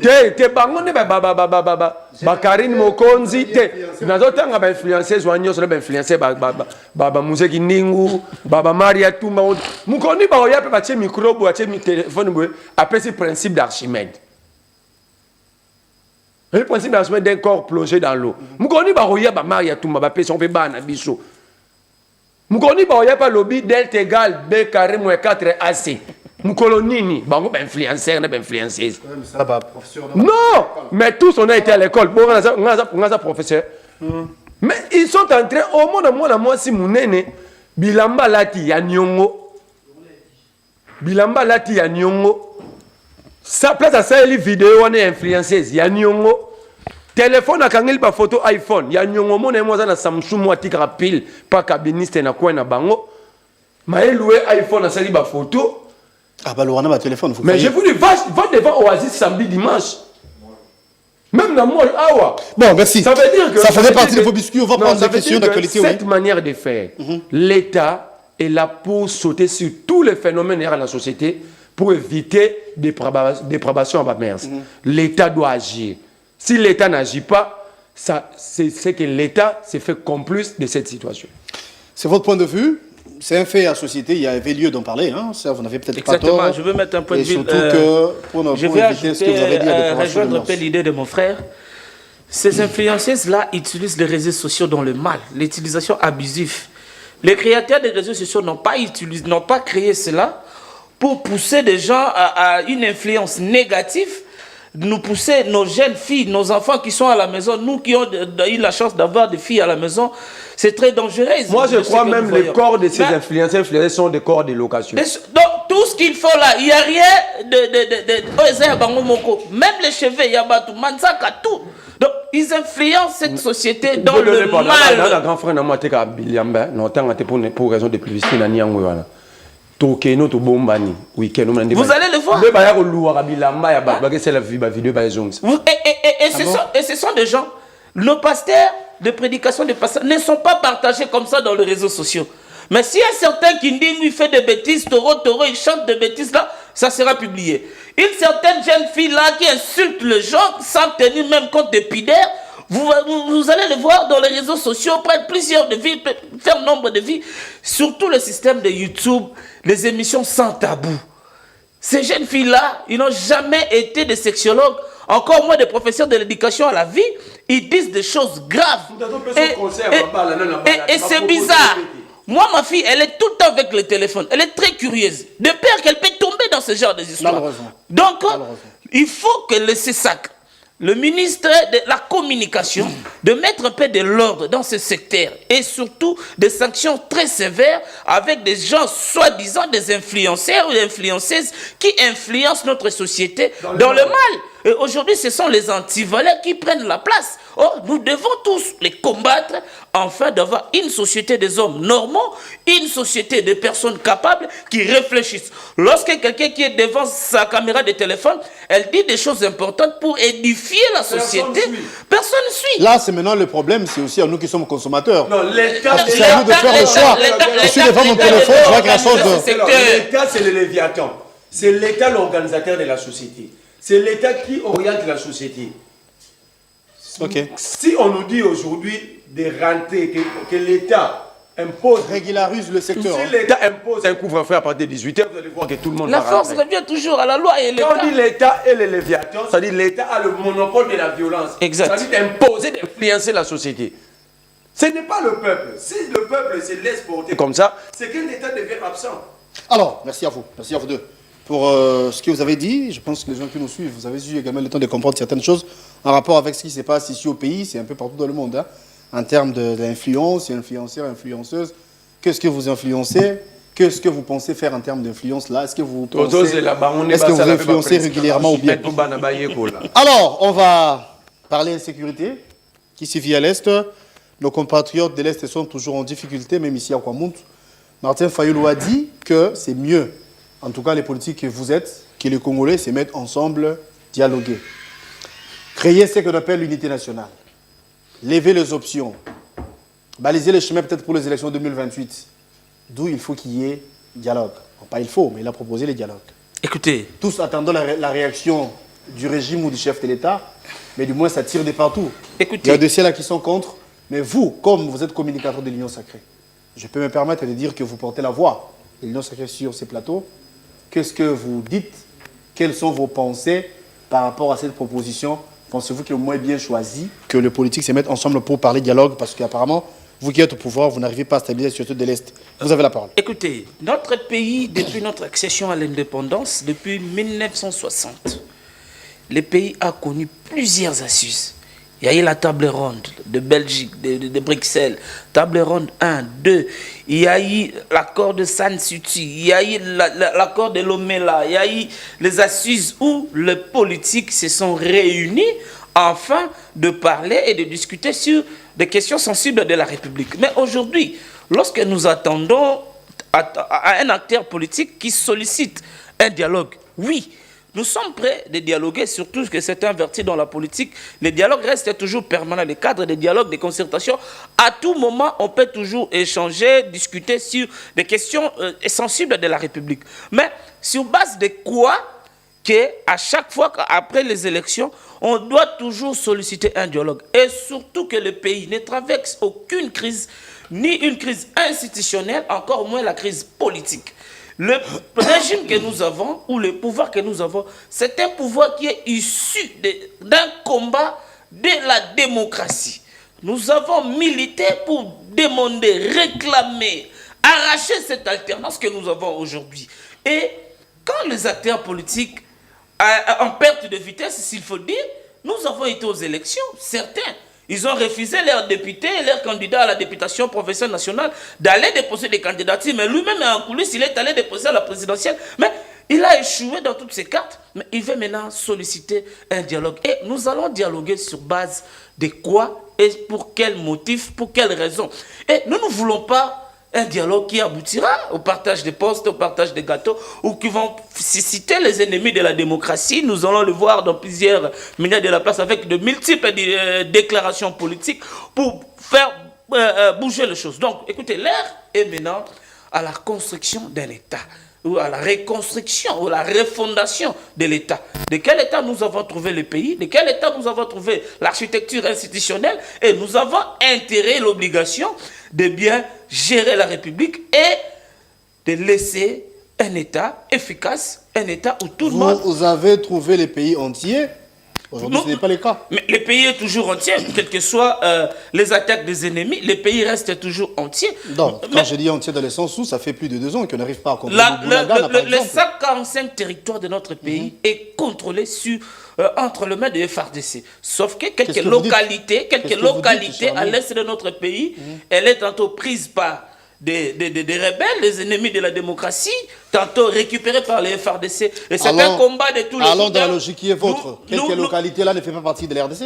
Te bango ne ba Karine Mokonzi te nazotanga ba influencer soignon sur ba influencer ba musique ningu ba Maria Tumba mukoni ba oya pe ba che micro bo che mi téléphone bo après ce principe d'Archimède. Le principe d'Archimède d'un corps plongé dans l'eau. Mukoni ba oya ba Maria Tumba ba pe son pe ba na biso. Mukoni ba oya pa lobby delta égal b carré moins 4 AC. Moukolonini, bango ben influenceur, ben influenceuse. Non, mais tous on a été à l'école. Bon, on a professeur. Mais ils sont entrés au monde moi si mounene bilamba lati ya nyongo. Bilamba lati ya nyongo. Ça place à ça les vidéos on est influenceuse ya nyongo. Téléphone akangeli ba photo iPhone ya nyongo mona moi na Samsung moi tikra pile pas cabiniste na quoi na bango. Mais louer iPhone à sali ba photo. Ah bah le téléphone. Mais je vous dis, va devant Oasis samedi, dimanche. Même dans moi, awa. Bon, merci. Ça veut dire que... Ça faisait partie de vos biscuits. On va prendre des questions d'actualité. Cette manière de faire, l'État est là pour sauter sur tous les phénomènes de la société pour éviter des dépravations à bas mers. L'État doit agir. Si l'État n'agit pas, c'est que l'État s'est fait complice de cette situation. C'est votre point de vue. C'est un fait à la société, il y avait lieu d'en parler, hein. Ça, vous n'avez peut-être pas tort. Exactement, je veux mettre un point de vue. Surtout que, pour je vais éviter ce que vous avez dit à rejoindre un peu l'idée de mon frère. Ces influenceuses-là utilisent les réseaux sociaux dans le mal, l'utilisation abusive. Les créateurs des réseaux sociaux n'ont pas créé cela pour pousser des gens à une influence négative, nous pousser nos jeunes filles, nos enfants qui sont à la maison, nous qui avons eu la chance d'avoir des filles à la maison, c'est très dangereux. Moi, je crois même les corps de ces influenceurs sont des corps de location. Donc, tout ce qu'il faut là, il n'y a rien de... Même les cheveux, il y a tout. Donc, ils influencent cette société dans le mal. Dans la grande frère, pour raison de publicité, Tokeno to bombani. Week-end. Vous allez le voir. Et ce sont des gens, nos pasteurs de prédication de pasteurs ne sont pas partagés comme ça dans les réseaux sociaux. Mais s'il y a certains qui disent lui fait des bêtises, taureau, il chante des bêtises là, ça sera publié. Une certaine jeune fille là qui insulte le genre sans tenir même compte des pudeurs, vous allez le voir dans les réseaux sociaux, prendre plusieurs de vies, faire nombre de vies, surtout le système de YouTube, les émissions sans tabou. Ces jeunes filles-là, ils n'ont jamais été des sexologues, encore moins des professeurs de l'éducation à la vie. Ils disent des choses graves. Et c'est bizarre. Moi, ma fille, elle est tout le temps avec le téléphone. Elle est très curieuse. De peur qu'elle peut tomber dans ce genre d'histoires. Donc, il faut que le CESAC, le ministre de la Communication, de mettre un peu de l'ordre dans ce secteur et surtout des sanctions très sévères avec des gens soi-disant des influenceurs ou des influenceuses qui influencent notre société dans le mal. Et aujourd'hui, ce sont les antivaleurs qui prennent la place. Or, nous devons tous les combattre afin d'avoir une société des hommes normaux, une société de personnes capables qui réfléchissent. Lorsque quelqu'un qui est devant sa caméra de téléphone, elle dit des choses importantes pour édifier la société, personne ne suit. Là, c'est maintenant le problème, c'est aussi à nous qui sommes consommateurs. Non, l'État, c'est à nous de faire le choix. Je suis devant mon téléphone, je vois quelque chose de... L'État, c'est le Léviathan. C'est l'État l'organisateur de la société. C'est l'État qui oriente la société. Okay. Si on nous dit aujourd'hui de rentrer, que l'État impose... Régularise le secteur. Si l'État impose un couvre-feu à partir de 18h, vous allez voir que tout le monde la va rentrer. force revient toujours à la loi et l'État. Quand on dit l'État et le Léviathan, ça dit l'État a le monopole de la violence. Exact. Ça dit d'imposer, d'influencer la société. Ce n'est pas le peuple. Si le peuple se laisse porter comme ça, c'est que l'État devient absent. Alors, merci à vous deux. Pour ce que vous avez dit, je pense que les gens qui nous suivent, vous avez eu également le temps de comprendre certaines choses en rapport avec ce qui se passe ici au pays, c'est un peu partout dans le monde, hein, en termes d'influence, influenceurs, influenceuses. Qu'est-ce que vous influencez? Qu'est-ce que vous pensez faire en termes d'influence là? Est-ce que vous influencez régulièrement ou bien? Alors, on va parler insécurité, qui se vit à l'Est. Nos compatriotes de l'Est sont toujours en difficulté, même ici à Kwamount. Martin Fayulu a dit que c'est mieux, en tout cas les politiques que vous êtes, que les Congolais se mettent ensemble, dialoguer. Créer ce qu'on appelle l'unité nationale. Lever les options. Baliser les chemins peut-être pour les élections 2028. D'où il faut qu'il y ait dialogue. Bon, pas il faut, mais il a proposé les dialogues. Écoutez. Tous attendons la réaction du régime ou du chef de l'État, mais du moins ça tire de partout. Écoutez. Il y a des là qui sont contre, mais vous, comme vous êtes communicateur de l'Union Sacrée, je peux me permettre de dire que vous portez la voix de l'Union Sacrée sur ces plateaux. Qu'est-ce que vous dites? Quelles sont vos pensées par rapport à cette proposition? Pensez-vous qu'il est moins bien choisi que les politiques se mettent ensemble pour parler dialogue? Parce qu'apparemment, vous qui êtes au pouvoir, vous n'arrivez pas à stabiliser la situation de l'Est. Vous avez la parole. Écoutez, notre pays, depuis notre accession à l'indépendance, depuis 1960, le pays a connu plusieurs assises. Il y a eu la table ronde de Belgique, de Bruxelles, table ronde 1, 2. Il y a eu l'accord de San Suti, il y a eu l'accord de Lomela, il y a eu les assises où les politiques se sont réunis afin de parler et de discuter sur des questions sensibles de la République. Mais aujourd'hui, lorsque nous attendons à un acteur politique qui sollicite un dialogue, oui, nous sommes prêts de dialoguer, surtout que c'est inverti dans la politique. Le dialogue reste toujours permanent. Le cadre des dialogues, des concertations, à tout moment, on peut toujours échanger, discuter sur des questions sensibles de la République. Mais sur base de quoi qu'à chaque fois après les élections, on doit toujours solliciter un dialogue. Et surtout que le pays ne traverse aucune crise, ni une crise institutionnelle, encore moins la crise politique. Le régime que nous avons, ou le pouvoir que nous avons, c'est un pouvoir qui est issu d'un combat de la démocratie. Nous avons milité pour demander, réclamer, arracher cette alternance que nous avons aujourd'hui. Et quand les acteurs politiques en perte de vitesse, s'il faut dire, nous avons été aux élections, certains. Ils ont refusé leurs députés, leurs candidats à la députation professionnelle nationale d'aller déposer des candidatures. Mais lui-même, en coulisses, il est allé déposer à la présidentielle. Mais il a échoué dans toutes ses cartes. Mais il veut maintenant solliciter un dialogue. Et nous allons dialoguer sur base de quoi et pour quel motif, pour quelle raison. Et nous ne voulons pas un dialogue qui aboutira au partage des postes, au partage des gâteaux, ou qui vont susciter les ennemis de la démocratie. Nous allons le voir dans plusieurs médias de la place avec de multiples déclarations politiques pour faire bouger les choses. Donc, écoutez, l'ère est maintenant à la construction d'un État, ou à la reconstruction, ou à la refondation de l'État. De quel État nous avons trouvé le pays, de quel État nous avons trouvé l'architecture institutionnelle, et nous avons intérêt, l'obligation de bien gérer la République et de laisser un État efficace, un État où tout le monde... Vous avez trouvé les pays entiers. Aujourd'hui, ce n'est pas le cas. Mais le pays est toujours entier, quelles que soient les attaques des ennemis, le pays reste toujours entier. Non, quand je dis entier dans le sens où ça fait plus de 2 ans qu'on n'arrive pas à contrôler les 145 territoires de notre pays est contrôlé entre les mains de FARDC. Sauf que quelques localités à l'est de notre pays, elle est tantôt prise par des rebelles, les ennemis de la démocratie, tantôt récupérés par les FARDC. Et c'est un combat de tous les allons dans la logique qui est vôtre. Quelques localités là ne font pas partie de l'RDC.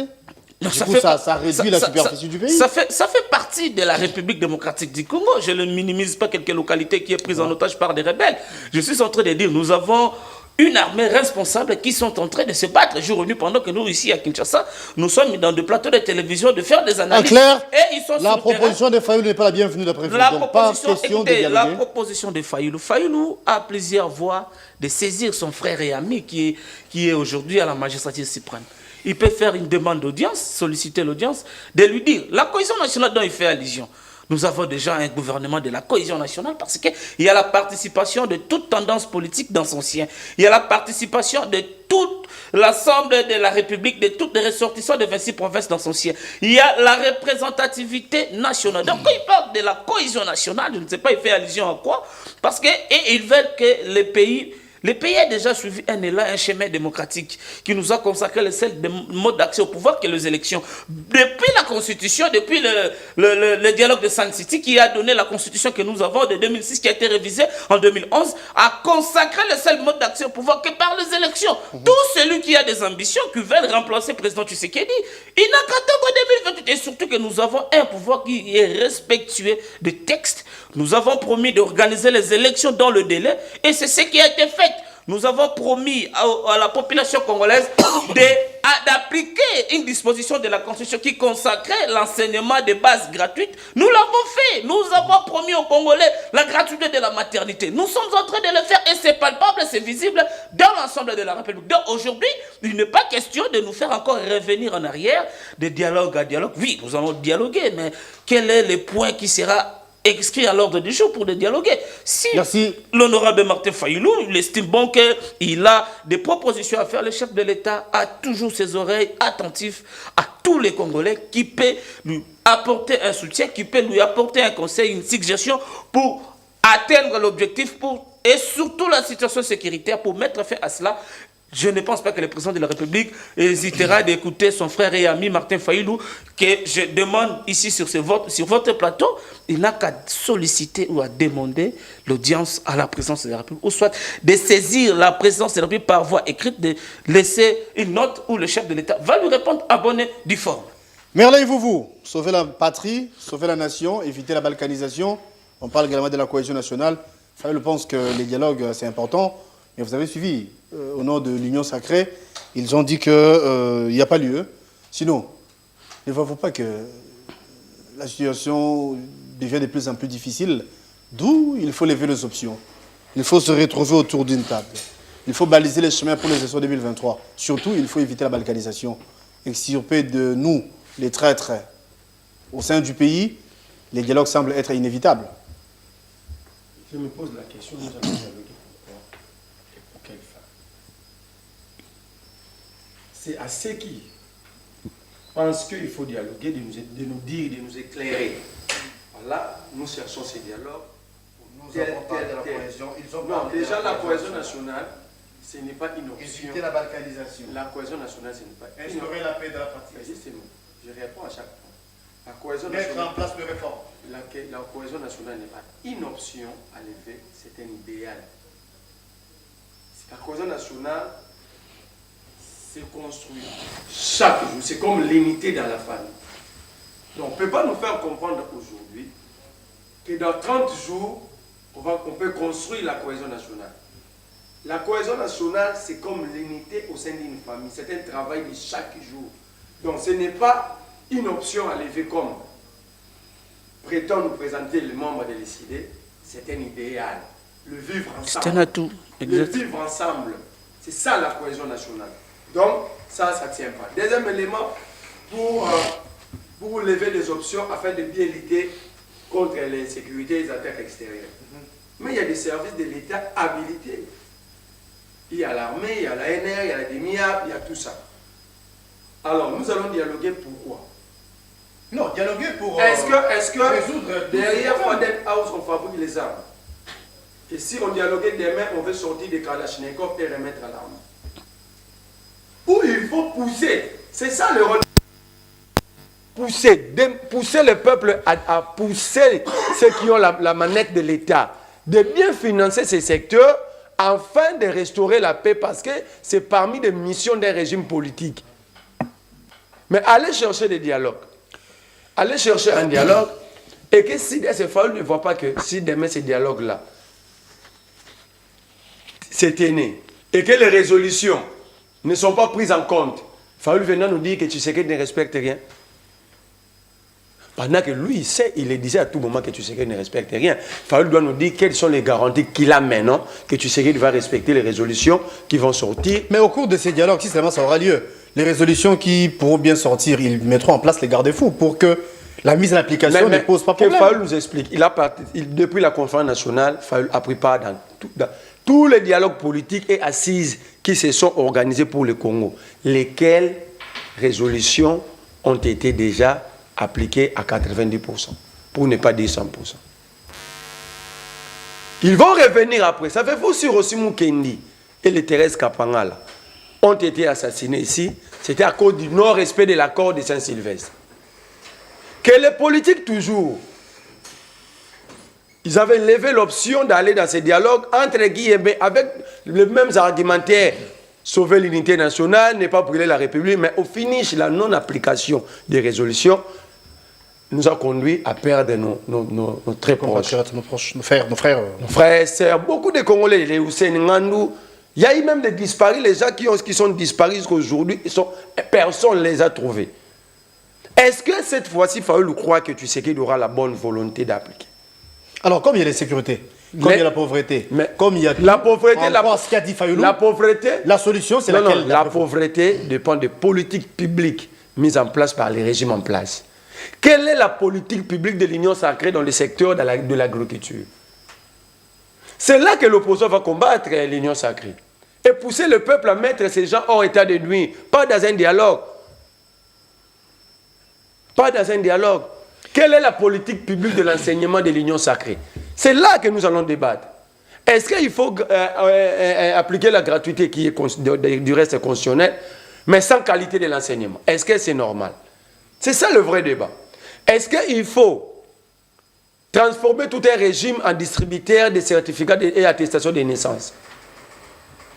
Du coup, ça réduit la superficie du pays. Ça fait partie de la République démocratique du Congo. Je ne minimise pas quelques localités qui est prise en otage par des rebelles. Je suis en train de dire, nous avons une armée responsable qui sont en train de se battre jour et nuit pendant que nous, ici à Kinshasa, nous sommes dans des plateaux de télévision de faire des analyses. En clair, et ils sont la proposition de Fayoulou n'est pas la bienvenue d'après vous. Donc, pas question de dialoguer. La proposition de Fayoulou a plusieurs voies de saisir son frère et ami qui est aujourd'hui à la magistrature suprême. Il peut faire une demande d'audience, solliciter l'audience, de lui dire la cohésion nationale dont il fait allusion. Nous avons déjà un gouvernement de la cohésion nationale parce qu'il y a la participation de toute tendance politique dans son sien. Il y a la participation de tout l'Assemblée de la République, de toutes les ressortissants de 26 provinces dans son sien. Il y a la représentativité nationale. Donc quand il parle de la cohésion nationale, je ne sais pas, il fait allusion à quoi? Parce qu'ils veulent que le pays a déjà suivi un élan, un chemin démocratique qui nous a consacré le seul mode d'accès au pouvoir que les élections. Depuis la Constitution, depuis le dialogue de Sun City qui a donné la Constitution que nous avons de 2006, qui a été révisée en 2011, a consacré le seul mode d'accès au pouvoir que par les élections. Tout celui qui a des ambitions, qui veut remplacer le président Tshisekedi, il n'a qu'à attendre 2028. Et surtout que nous avons un pouvoir qui est respectueux des textes. Nous avons promis d'organiser les élections dans le délai et c'est ce qui a été fait. Nous avons promis à la population congolaise d'appliquer une disposition de la Constitution qui consacrait l'enseignement de base gratuite. Nous l'avons fait. Nous avons promis aux Congolais la gratuité de la maternité. Nous sommes en train de le faire et c'est palpable, c'est visible dans l'ensemble de la République. Donc aujourd'hui, il n'est pas question de nous faire encore revenir en arrière de dialogue à dialogue. Oui, nous allons dialoguer, mais quel est le point qui sera inscrit à l'ordre du jour pour le dialoguer? Si l'honorable Martin Fayoulou, il estime bon qu'il a des propositions à faire, le chef de l'État a toujours ses oreilles attentives à tous les Congolais qui peut lui apporter un soutien, qui peut lui apporter un conseil, une suggestion pour atteindre l'objectif et surtout la situation sécuritaire pour mettre fin à cela. Je ne pense pas que le président de la République hésitera d'écouter son frère et ami Martin Fayoulou, que je demande ici sur votre plateau, il n'a qu'à solliciter ou à demander l'audience à la présidence de la République, ou soit de saisir la présidence de la République par voie écrite, de laisser une note où le chef de l'État va lui répondre à bonne due forme. Merveille, vous, sauvez la patrie, sauvez la nation, évitez la balkanisation. On parle également de la cohésion nationale. Fayoulou pense que les dialogues, c'est important. Mais vous avez suivi, au nom de l'Union sacrée, ils ont dit qu'il n'y a pas lieu. Sinon, ne voyez-vous pas que la situation devient de plus en plus difficile, d'où il faut lever les options. Il faut se retrouver autour d'une table. Il faut baliser les chemins pour les élections 2023. Surtout, il faut éviter la balkanisation. Extirper de nous, les traîtres, au sein du pays, les dialogues semblent être inévitables. Je me pose la question, nous allons dialoguer. C'est à ceux qui pensent qu'il faut dialoguer, de nous dire, de nous éclairer. Voilà, nous cherchons ces dialogues. Nous avons parlé de la cohésion. Non, déjà la cohésion nationale, ce n'est pas une option. Éviter la balkanisation. La cohésion nationale, ce n'est pas une option. Instaurer la paix de la patrie. Justement, je réponds à chaque point. La cohésion Mettre nationale, en place les réformes. La cohésion nationale n'est pas une option à lever, c'est un idéal. La cohésion nationale se construit chaque jour. C'est comme l'unité dans la famille. Donc on ne peut pas nous faire comprendre aujourd'hui que dans 30 jours, on peut construire la cohésion nationale. La cohésion nationale, c'est comme l'unité au sein d'une famille. C'est un travail de chaque jour. Donc ce n'est pas une option à lever comme prétend nous présenter le membre de l'ECD. C'est un idéal. Le vivre ensemble. C'est un atout. Le vivre ensemble. C'est ça la cohésion nationale. Donc ça ne tient pas. Deuxième élément, pour lever les options afin de bien lutter contre l'insécurité et les attaques extérieures. Mais il y a des services de l'État habilités. Il y a l'armée, il y a la NR, il y a la DEMIAP, il y a tout ça. Alors, nous allons dialoguer pourquoi? Non, dialoguer pour est-ce que résoudre derrière Fondent House, on fabrique les armes? Et si on dialoguait demain, on veut sortir des Kalachnikov et remettre à l'armée. Où il faut pousser. C'est ça le rôle. Pousser le peuple à pousser ceux qui ont la manette de l'État, de bien financer ces secteurs afin de restaurer la paix, parce que c'est parmi les missions d'un régime politique. Mais allez chercher des dialogues. Allez chercher un dialogue, et que si SFAO ne voit pas que si demain ces dialogues-là c'était né, et que les résolutions ne sont pas prises en compte, Faoul venant nous dire que Tshisekedi ne respecte rien. Pendant que lui, il sait, il le disait à tout moment que Tshisekedi ne respecte rien. Faoul doit nous dire quelles sont les garanties qu'il a maintenant que Tshisekedi va respecter les résolutions qui vont sortir. Mais au cours de ces dialogues, si seulement ça aura lieu, les résolutions qui pourront bien sortir, ils mettront en place les garde-fous pour que la mise en application ne pose pas problème. Faoul nous explique. Depuis la conférence nationale, Faoul a pris part dans tous les dialogues politiques et assises qui se sont organisés pour le Congo. Lesquelles résolutions ont été déjà appliquées à 90%, pour ne pas dire 100%. Ils vont revenir après. Savez-vous si Rosimou Kendi et les Thérèse Kapangala ont été assassinés ici? C'était à cause du non-respect de l'accord de Saint-Sylvestre. Que les politiques toujours, ils avaient levé l'option d'aller dans ces dialogues entre Guillemets avec les mêmes argumentaires. Sauver l'unité nationale, ne pas brûler la République, mais au finish, la non-application des résolutions nous a conduit à perdre nos très proches. Nos frères. Nos frères, sœurs, beaucoup de Congolais, les Hussein Ngandou, il y a eu même des disparus, les gens qui sont disparus jusqu'aujourd'hui, personne ne les a trouvés. Est-ce que cette fois-ci, Faoul croit que Tshisekedi aura la bonne volonté d'appliquer? Alors, comme il y a l'insécurité, comme il y a la pauvreté, comme il y a la pauvreté, ce qu'a dit Fayoulou, la pauvreté, la solution, c'est laquelle? Non, la pauvreté dépend des politiques publiques mises en place par les régimes en place. Quelle est la politique publique de l'Union sacrée dans le secteur de l'agriculture? C'est là que l'opposition va combattre l'Union sacrée et pousser le peuple à mettre ces gens hors état de nuire, pas dans un dialogue. Pas dans un dialogue. Quelle est la politique publique de l'enseignement de l'Union sacrée? C'est là que nous allons débattre. Est-ce qu'il faut appliquer la gratuité qui est du reste constitutionnel, mais sans qualité de l'enseignement? Est-ce que c'est normal? C'est ça le vrai débat. Est-ce qu'il faut transformer tout un régime en distributeur de certificats et attestations de naissance,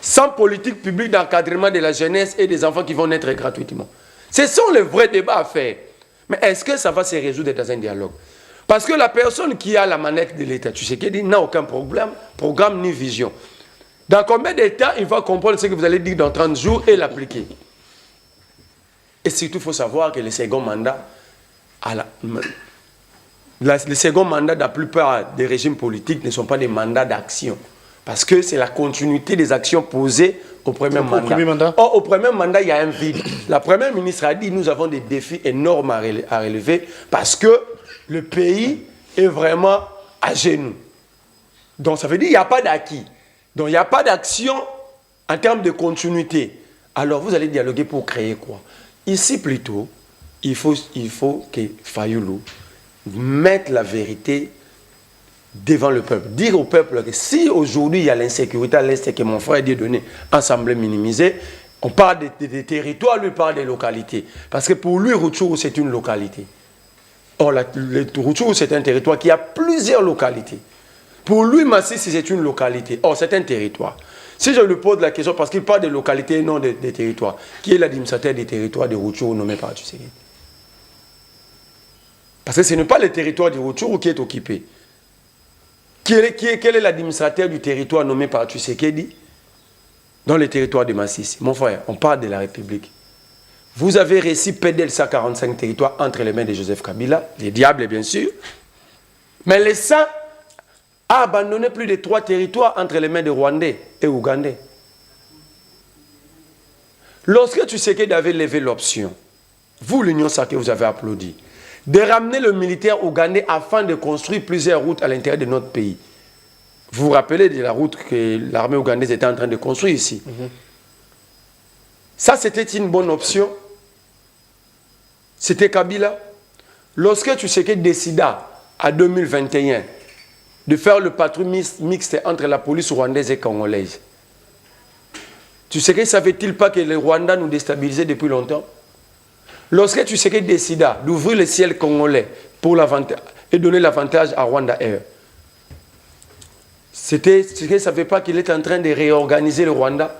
sans politique publique d'encadrement de la jeunesse et des enfants qui vont naître gratuitement? Ce sont les vrais débats à faire. Mais est-ce que ça va se résoudre dans un dialogue? Parce que la personne qui a la manette de l'État, Tshisekedi, n'a aucun programme ni vision. Dans combien d'États il va comprendre ce que vous allez dire dans 30 jours et l'appliquer? Et surtout, il faut savoir que le second mandat, le second mandat de la plupart des régimes politiques ne sont pas des mandats d'action. Parce que c'est la continuité des actions posées au premier mandat. Or, au premier mandat, il y a un vide. La première ministre a dit, nous avons des défis énormes à relever parce que le pays est vraiment à genoux. Donc, ça veut dire qu'il n'y a pas d'acquis. Donc, il n'y a pas d'action en termes de continuité. Alors, vous allez dialoguer pour créer quoi? Ici, plutôt, il faut que Fayoulou mette la vérité devant le peuple. Dire au peuple que si aujourd'hui il y a l'insécurité à l'Est et que mon frère Dieudonné a semblé minimiser, on parle des territoires, lui parle des localités. Parce que pour lui, Rutshuru, c'est une localité. Or, Rutshuru, c'est un territoire qui a plusieurs localités. Pour lui, Massissi, c'est une localité. Or, c'est un territoire. Si je lui pose la question, parce qu'il parle de localités et non des territoires, qui est l'administrateur des territoires de Rutshuru nommé par Tshisekedi? Parce que ce n'est pas le territoire de Rutshuru qui est occupé. Quel est l'administrateur du territoire nommé par Tshisekedi dans le territoire de Massissi? Mon frère, on parle de la République. Vous avez réussi PDL 145 territoires entre les mains de Joseph Kabila, les diables bien sûr. Mais les saints a abandonné plus de 3 territoires entre les mains de Rwandais et Ougandais. Lorsque Tshisekedi avait levé l'option, vous, l'Union sacrée, vous avez applaudi, de ramener le militaire ougandais afin de construire plusieurs routes à l'intérieur de notre pays. Vous vous rappelez de la route que l'armée ougandaise était en train de construire ici. Ça, c'était une bonne option. C'était Kabila. Lorsque Tshisekedi décida, en 2021, de faire le patrouille mixte entre la police rwandaise et congolaise, Tshisekedi ne savait-il pas que le Rwanda nous déstabilisait depuis longtemps? Lorsque Tshisekedi décida d'ouvrir le ciel congolais pour et donner l'avantage à Rwanda Air, Tshisekedi ne savait pas qu'il était en train de réorganiser le Rwanda.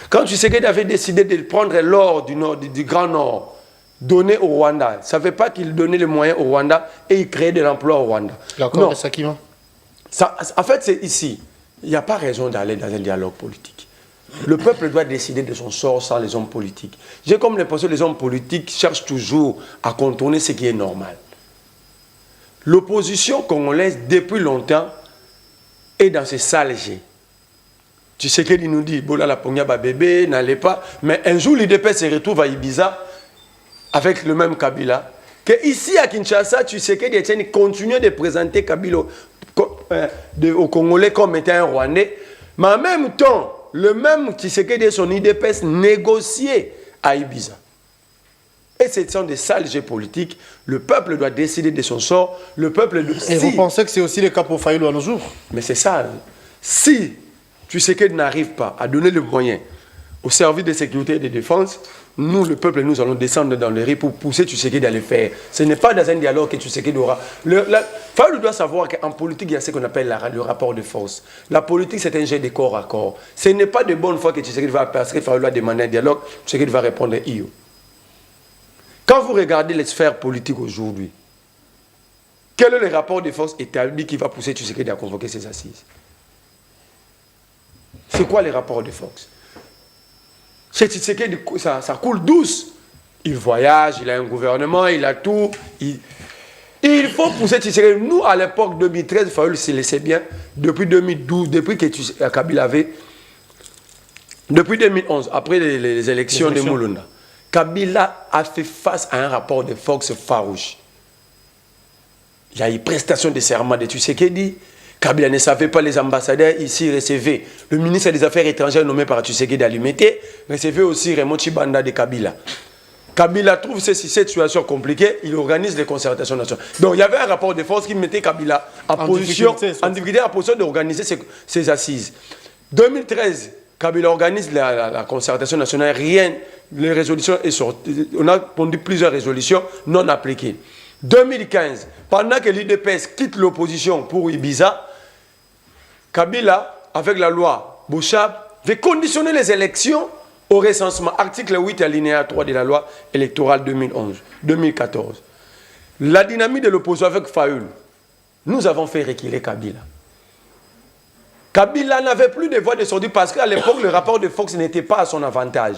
Quand Tshisekedi avait décidé de prendre l'or du Grand Nord, donné au Rwanda, il ne savait pas qu'il donnait les moyens au Rwanda et il créait de l'emploi au Rwanda. D'accord, en fait, c'est ici. Il n'y a pas raison d'aller dans un dialogue politique. Le peuple doit décider de son sort sans les hommes politiques. J'ai comme l'impression que les hommes politiques cherchent toujours à contourner ce qui est normal. L'opposition congolaise, depuis longtemps, est dans ce sale jeu. Tu sais qu'il nous dit, Bola la Ponyaba bébé, n'allez pas. Mais un jour, l'IDP se retrouve à Ibiza avec le même Kabila. Que ici à Kinshasa, tu sais qu'il Etienne continue de présenter Kabila au Congolais comme étant un Rwandais. Mais en même temps, le même Tshisekedi et son IDPS négociaient à Ibiza. Et ce sont des sales jeux politiques. Le peuple doit décider de son sort. Le peuple doit... Et vous pensez que c'est aussi le cas pour Fayulu à nos jours? Mais c'est ça. Si Tshisekedi n'arrive pas à donner le moyen au service de sécurité et de défense, nous, le peuple, nous allons descendre dans les rues pour pousser Tshisekedi à le faire. Ce n'est pas dans un dialogue que Tshisekedi aura. Fayulu doit savoir qu'en politique, il y a ce qu'on appelle le rapport de force. La politique, c'est un jeu de corps à corps. Ce n'est pas de bonne foi que Tshisekedi va, parce que Fayulu a demandé un dialogue, Tshisekedi va répondre « Iyo ». Quand vous regardez les sphères politiques aujourd'hui, quel est le rapport de force établi qui va pousser Tshisekedi à convoquer ces assises? C'est quoi les rapports de force? Chez Tshisekedi, ça coule douce. Il voyage, il a un gouvernement, il a tout. Il faut pousser Tshisekedi. Nous, à l'époque 2013, il fallait se laisser bien. Depuis 2012, depuis que Kabila avait... Depuis 2011, après les élections de Moulunda, Kabila a fait face à un rapport de force farouche. Il y a eu prestation de serment de Tshisekedi. Kabila ne savait pas les ambassadeurs ici recevaient. Le ministre des Affaires étrangères nommé par Tshisekedi Alimete recevait aussi Raymond Chibanda de Kabila. Kabila trouve cette situation compliquée, il organise les concertations nationales. Donc il y avait un rapport de force qui mettait Kabila en difficulté à position d'organiser ces assises. 2013, Kabila organise la concertation nationale, rien, les résolutions sont sorties. On a pondu plusieurs résolutions non appliquées. 2015, pendant que l'IDPS quitte l'opposition pour Ibiza, Kabila, avec la loi Bouchab, veut conditionner les élections au recensement. Article 8 alinéa 3 de la loi électorale 2014. La dynamique de l'opposition avec Fayulu, nous avons fait reculer Kabila. Kabila n'avait plus de voix de sortie parce qu'à l'époque, le rapport de Fox n'était pas à son avantage.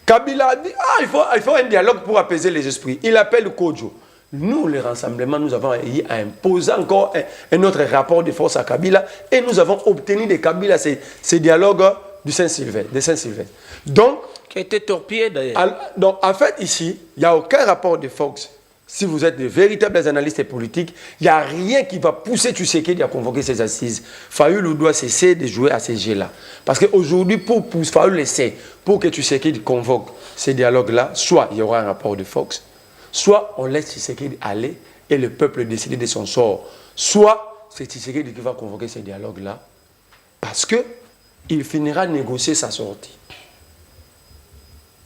Kabila a dit, il faut un dialogue pour apaiser les esprits. Il appelle Kodjo. Nous, le rassemblement, nous avons imposé encore un autre rapport de force à Kabila et nous avons obtenu de Kabila ces dialogues du Saint-Sylvestre. Donc, qui a été torpillé d'ailleurs. Donc, en fait, ici, il n'y a aucun rapport de force. Si vous êtes de véritables analystes politiques, il n'y a rien qui va pousser Tshisekedi à convoquer ces assises. Fayulu doit cesser de jouer à ces jeux-là. Parce qu'aujourd'hui, pour Fayulu essaie, pour que Tshisekedi convoque ces dialogues-là, soit il y aura un rapport de force, soit on laisse Tshisekedi aller et le peuple décider de son sort. Soit c'est Tshisekedi qui va convoquer ces dialogues-là parce qu'il finira de négocier sa sortie.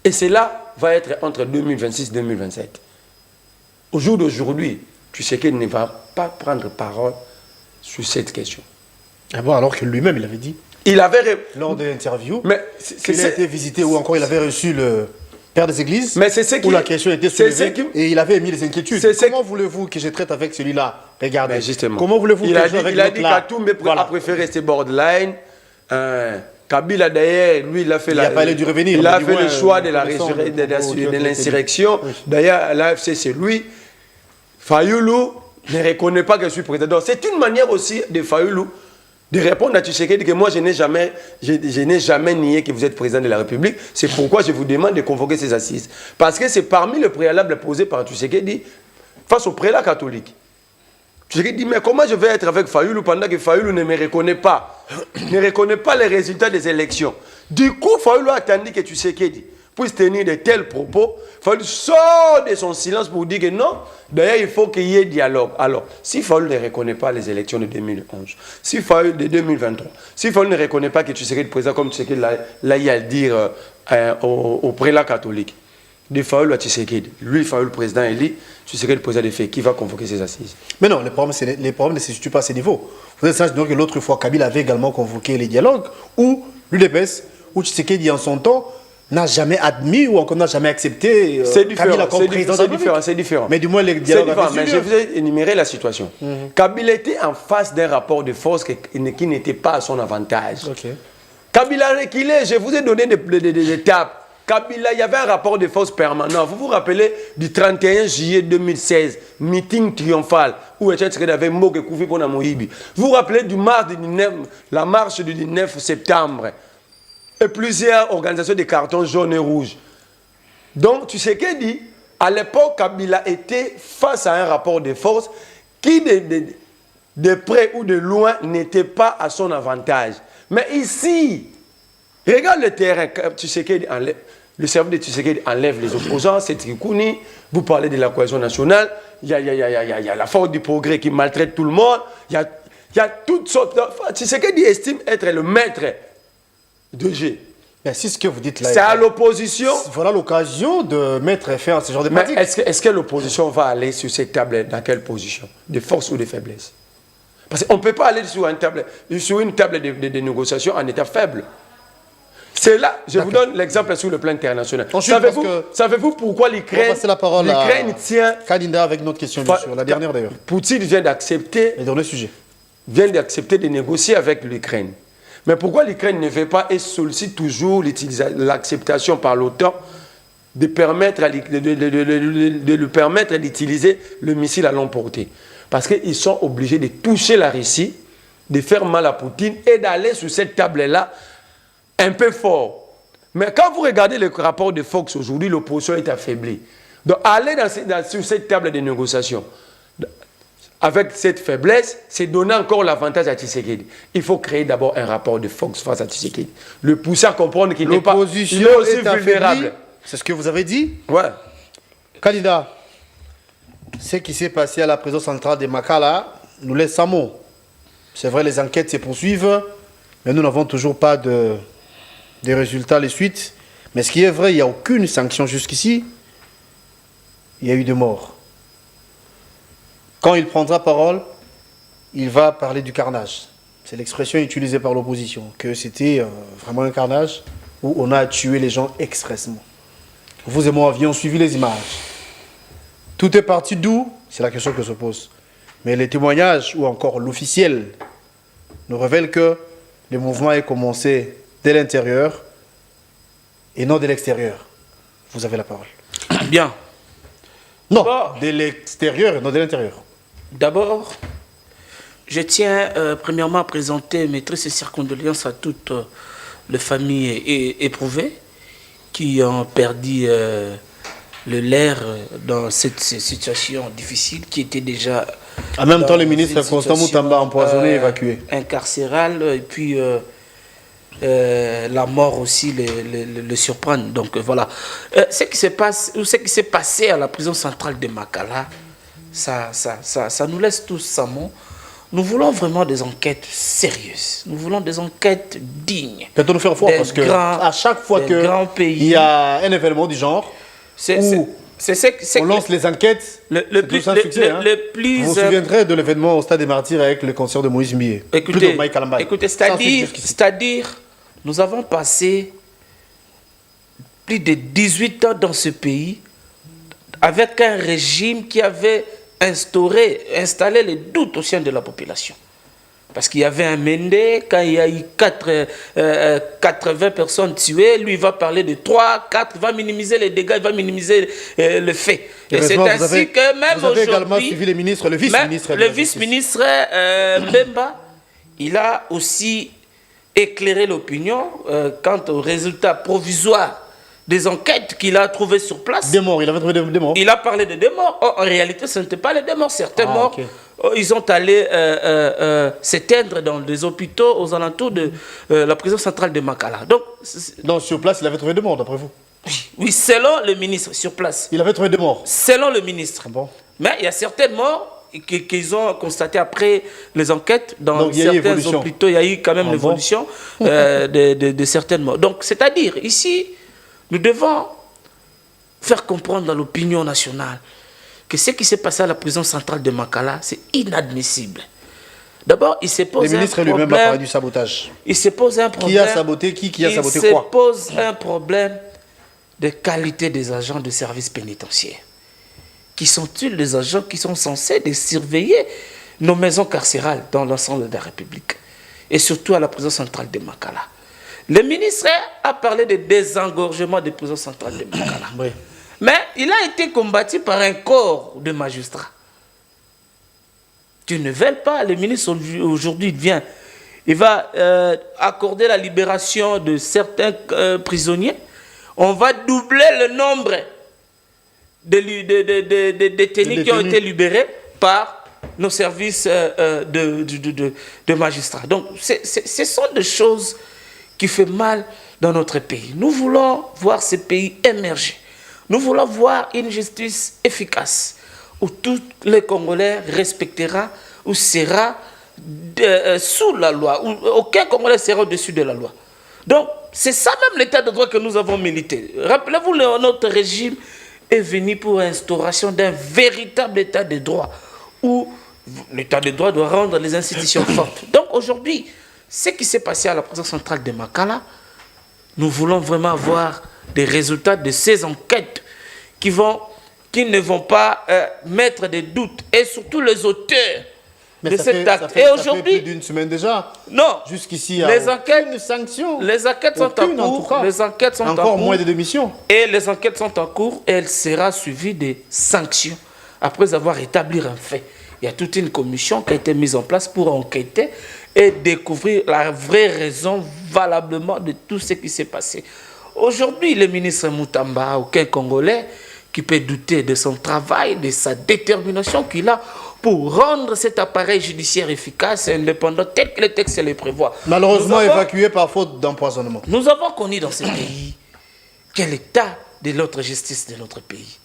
Et cela va être entre 2026 et 2027. Au jour d'aujourd'hui, Tshisekedi ne va pas prendre parole sur cette question. Ah bon, alors que lui-même, il avait dit. Il avait... Lors de l'interview, il a été visité ou encore il avait reçu le père des églises, mais c'est ce où la question était soulevée et il avait émis les inquiétudes. Comment voulez-vous que je traite avec celui-là regardez. Mais justement. Comment voulez-vous il que a je joue avec dit l'autre là? Katoum a préféré rester borderline. Kabila d'ailleurs, lui, il a fait, il a parlé du revenir, il a mais fait du le moins, choix de l'insurrection. Oui. D'ailleurs, l'AFC, c'est lui. Fayoulou ne reconnaît pas que je suis président. C'est une manière aussi de Fayoulou de répondre à Tshisekedi que moi, je n'ai jamais nié que vous êtes président de la République. C'est pourquoi je vous demande de convoquer ces assises. Parce que c'est parmi les préalables posés par Tshisekedi face au prélat catholique. Tshisekedi dit, mais comment je vais être avec Fayoulou pendant que Fayoulou ne me reconnaît pas, ne reconnaît pas les résultats des élections. Du coup, Fayoulou a attendu que Tshisekedi puisse tenir de tels propos. Fayoulou sort de son silence pour dire que non, d'ailleurs, il faut qu'il y ait dialogue. Alors, si Fayoulou ne reconnaît pas les élections de 2011, si Fayoulou de 2023, si Fayoulou ne reconnaît pas que Tshisekedi est président comme Tshisekedi l'a eu à le dire au prélat catholique, de Fayoulou à Tshisekedi, lui, Fayoulou président élu, Tshisekedi président des faits, qui va convoquer ces assises? Mais non, les problèmes ne se situent pas à ce niveau. Vous êtes sage que l'autre fois, Kabila avait également convoqué les dialogues où l'UDPS, où Tshisekedi en son temps, n'a jamais admis ou encore n'a jamais accepté Kabila comme président de la République. C'est différent. Mais du moins, les dialogues avaient mais je vous ai énuméré la situation. Kabila était en face d'un rapport de force qui n'était pas à son avantage. Kabila a reculé, je vous ai donné des étapes. Kabila, il y avait un rapport de force permanent. Vous vous rappelez du 31 juillet 2016, meeting triomphal, où Tshisekedi avait moqué Koufi pour Moïbi. Vous vous rappelez la marche du 19 septembre et plusieurs organisations de cartons jaunes et rouges. Donc, Tshisekedi, à l'époque, Kabila était face à un rapport de force qui, de près ou de loin, n'était pas à son avantage. Mais ici, regarde le terrain, Tshisekedi enlève. Le cerveau de Tshisekedi enlève les opposants, c'est Trikouni, vous parlez de la cohésion nationale, il y a la force du progrès qui maltraite tout le monde, il y a toutes sortes de... Tshisekedi estime être le maître de G. Mais si ce que vous dites là... C'est à l'opposition... Voilà l'occasion de mettre fin à ce genre de pratique. Est-ce que l'opposition va aller sur cette table, dans quelle position? De force ou de faiblesse? Parce qu'on ne peut pas aller sur une table de négociation en état faible. C'est là, je vous donne l'exemple sur le plan international. Savez-vous pourquoi l'Ukraine tient... Kadinda avec notre question, bien sûr, la dernière d'ailleurs. Poutine vient d'accepter... Le dernier sujet. Vient d'accepter de négocier avec l'Ukraine. Mais pourquoi l'Ukraine ne fait pas et sollicite toujours l'acceptation par l'OTAN de lui permettre d'utiliser le missile à longue portée? Parce qu'ils sont obligés de toucher la Russie, de faire mal à Poutine et d'aller sur cette table-là un peu fort. Mais quand vous regardez le rapport de Fox aujourd'hui, l'opposition est affaiblie. Donc aller sur cette table de négociation avec cette faiblesse, c'est donner encore l'avantage à Tshisekedi. Il faut créer d'abord un rapport de Fox face à Tshisekedi. Le pousser à comprendre qu'il n'est pas aussi vulnérable. C'est ce que vous avez dit? Ouais. Candidat, ce qui s'est passé à la prison centrale de Makala nous laisse sans mots. C'est vrai, les enquêtes se poursuivent, mais nous n'avons toujours pas des résultats, les suites. Mais ce qui est vrai, il n'y a aucune sanction jusqu'ici. Il y a eu des morts. Quand il prendra parole, il va parler du carnage. C'est l'expression utilisée par l'opposition, que c'était vraiment un carnage où on a tué les gens expressément. Vous et moi avions suivi les images. Tout est parti d'où? C'est la question que se pose. Mais les témoignages, ou encore l'officiel, nous révèlent que le mouvement a commencé de l'intérieur et non de l'extérieur. Vous avez la parole. Bien. Non, de l'extérieur et non de l'intérieur. D'abord, je tiens premièrement à présenter mes tristes circondoléances à toutes les familles éprouvées qui ont perdu le l'air dans cette situation difficile qui était déjà... En même temps, le ministre Constant Moutamba empoisonné, évacué. Incarcéral, et puis la mort aussi le surprend. Donc voilà. Ce qui s'est passé à la prison centrale de Makala, ça nous laisse tous sans mots. Nous voulons vraiment des enquêtes sérieuses. Nous voulons des enquêtes dignes. Peut-on nous faire fort parce que à chaque fois qu'il y a un événement du genre, on lance les enquêtes, vous vous souviendrez de l'événement au Stade des Martyrs avec le concert de Moïse Mbié. Écoutez, c'est-à-dire, nous avons passé plus de 18 ans dans ce pays avec un régime qui avait installer les doutes au sein de la population. Parce qu'il y avait un Mende, quand il y a eu 80 personnes tuées, lui il va parler de 3, 4, il va minimiser les dégâts, il va minimiser le fait. Et c'est ainsi que même aujourd'hui... Vous avez également suivi les ministres, le vice-ministre. Le vice-ministre Mbemba, il a aussi éclairé l'opinion quant aux résultats provisoires des enquêtes qu'il a trouvées sur place. Des morts, il avait trouvé des morts. Il a parlé de des morts. Oh, en réalité, ce n'était pas les des morts. Certains morts, okay. Ils ont allé s'éteindre dans des hôpitaux aux alentours de la prison centrale de Makala. Donc, sur place, il avait trouvé des morts, d'après vous? Oui, selon le ministre, sur place. Il avait trouvé des morts? Selon le ministre. Ah bon? Mais il y a certaines morts qu'ils ont constatées après les enquêtes dans certains hôpitaux. Il y a eu quand même l'évolution de certaines morts. Donc, c'est-à-dire, ici, nous devons faire comprendre à l'opinion nationale que ce qui s'est passé à la prison centrale de Makala, c'est inadmissible. D'abord, il se pose un problème... Le ministre lui-même a parlé du sabotage. Il se pose un problème... Qui a saboté qui a saboté quoi? Il se pose un problème de qualité des agents de service pénitentiaire. Qui sont-ils les agents qui sont censés surveiller nos maisons carcérales dans l'ensemble de la République? Et surtout à la prison centrale de Makala. Le ministre a parlé de désengorgement des prisons centrales de Makala. Oui. Mais il a été combattu par un corps de magistrats. Tu ne veux pas, le ministre aujourd'hui vient, il va accorder la libération de certains prisonniers. On va doubler le nombre de détenus qui ont été libérés par nos services de magistrats. Donc, ce sont des choses qui font mal dans notre pays. Nous voulons voir ce pays émerger. Nous voulons voir une justice efficace où tous les Congolais respectera ou sera sous la loi, où aucun Congolais sera au-dessus de la loi. Donc, c'est ça même l'état de droit que nous avons milité. Rappelez-vous, notre régime est venu pour l'instauration d'un véritable état de droit, où l'état de droit doit rendre les institutions fortes. Donc, aujourd'hui, ce qui s'est passé à la prison centrale de Makala, nous voulons vraiment avoir des résultats de ces enquêtes qui ne vont pas mettre des doutes, et surtout les auteurs de cet acte. Et aujourd'hui, plus d'une semaine déjà. Non. Jusqu'ici, il y a aucune sanction. Les enquêtes sont en cours. Les enquêtes sont encore en cours. Moins de démissions. Et les enquêtes sont en cours et elle sera suivie des sanctions après avoir établi un fait. Il y a toute une commission qui a été mise en place pour enquêter et découvrir la vraie raison valablement de tout ce qui s'est passé. Aujourd'hui, le ministre Moutamba, aucun Congolais qui peut douter de son travail, de sa détermination qu'il a pour rendre cet appareil judiciaire efficace et indépendant tel que les textes le prévoient. Malheureusement évacué par faute d'empoisonnement. Nous avons connu dans ce pays quel état de notre justice de notre pays,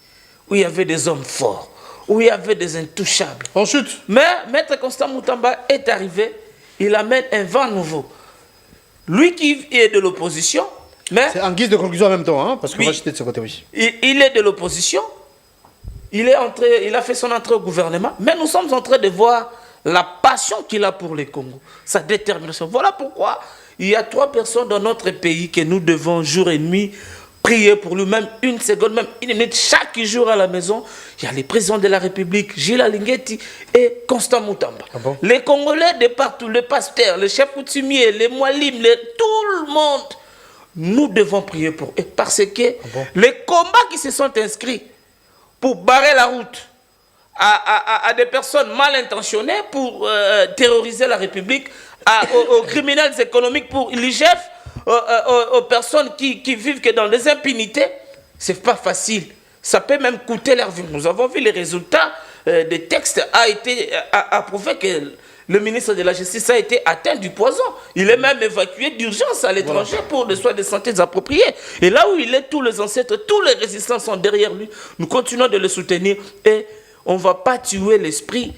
où il y avait des hommes forts, où il y avait des intouchables. En chute. Mais Maître Constant Moutamba est arrivé, il amène un vent nouveau. Lui qui est de l'opposition, mais... C'est en guise de conclusion en même temps, hein, parce qu'on va jeter de ce côté, oui. Il est de l'opposition, il a fait son entrée au gouvernement, mais nous sommes en train de voir la passion qu'il a pour les Congos, sa détermination. Voilà pourquoi il y a 3 personnes dans notre pays que nous devons jour et nuit prier pour lui, même une seconde, même une minute, chaque jour à la maison. Il y a les présidents de la République, Gilles Alinguetti et Constant Moutamba. Ah bon? Les Congolais de partout, les pasteurs, les chefs coutumiers, les moalim, tout le monde, nous devons prier pour eux. Parce que les combats qui se sont inscrits pour barrer la route à des personnes mal intentionnées, pour terroriser la République, aux criminels économiques, pour l'IGF, aux personnes qui vivent que dans des impunités, c'est pas facile. Ça peut même coûter leur vie. Nous avons vu les résultats des textes a prouvé que le ministre de la Justice a été atteint du poison. Il est même évacué d'urgence à l'étranger pour des soins de santé appropriés. Et là où il est, tous les ancêtres, tous les résistants sont derrière lui. Nous continuons de le soutenir et on ne va pas tuer l'esprit.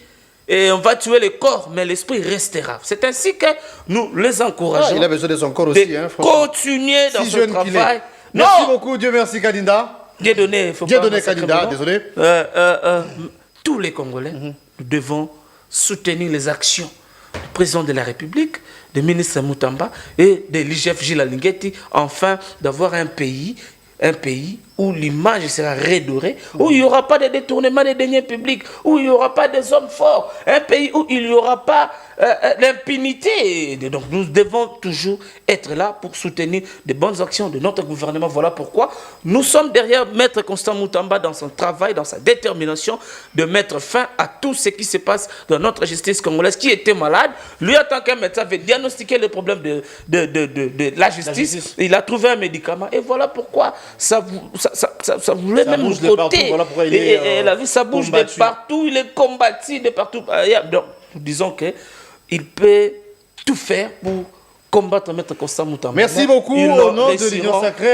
Et on va tuer le corps, mais l'esprit restera. C'est ainsi que nous les encourageons. Il a besoin de son corps aussi. Continuer dans ce travail. Merci beaucoup, Dieu merci Kadinda. Dieu donné Kadinda, désolé. Tous les Congolais, nous devons soutenir les actions du président de la République, du ministre Moutamba et de l'IGF Gilles Alinguetti, enfin d'avoir un pays où l'image sera redorée, où il n'y aura pas de détournement des deniers publics, où il n'y aura pas des hommes forts, un pays où il n'y aura pas l'impunité. Donc nous devons toujours être là pour soutenir de bonnes actions de notre gouvernement. Voilà pourquoi nous sommes derrière Maître Constant Moutamba dans son travail, dans sa détermination de mettre fin à tout ce qui se passe dans notre justice congolaise, qui était malade. Lui, en tant qu'un médecin, avait diagnostiqué le problème de la justice. Il a trouvé un médicament. Et voilà pourquoi ça voulait même nous côté. Voilà la vie, ça bouge combattu de partout. Il est combattu de partout. Donc, disons que il peut tout faire pour combattre Maître Constant Moutamba. Merci beaucoup au nom de l'Union Sacrée.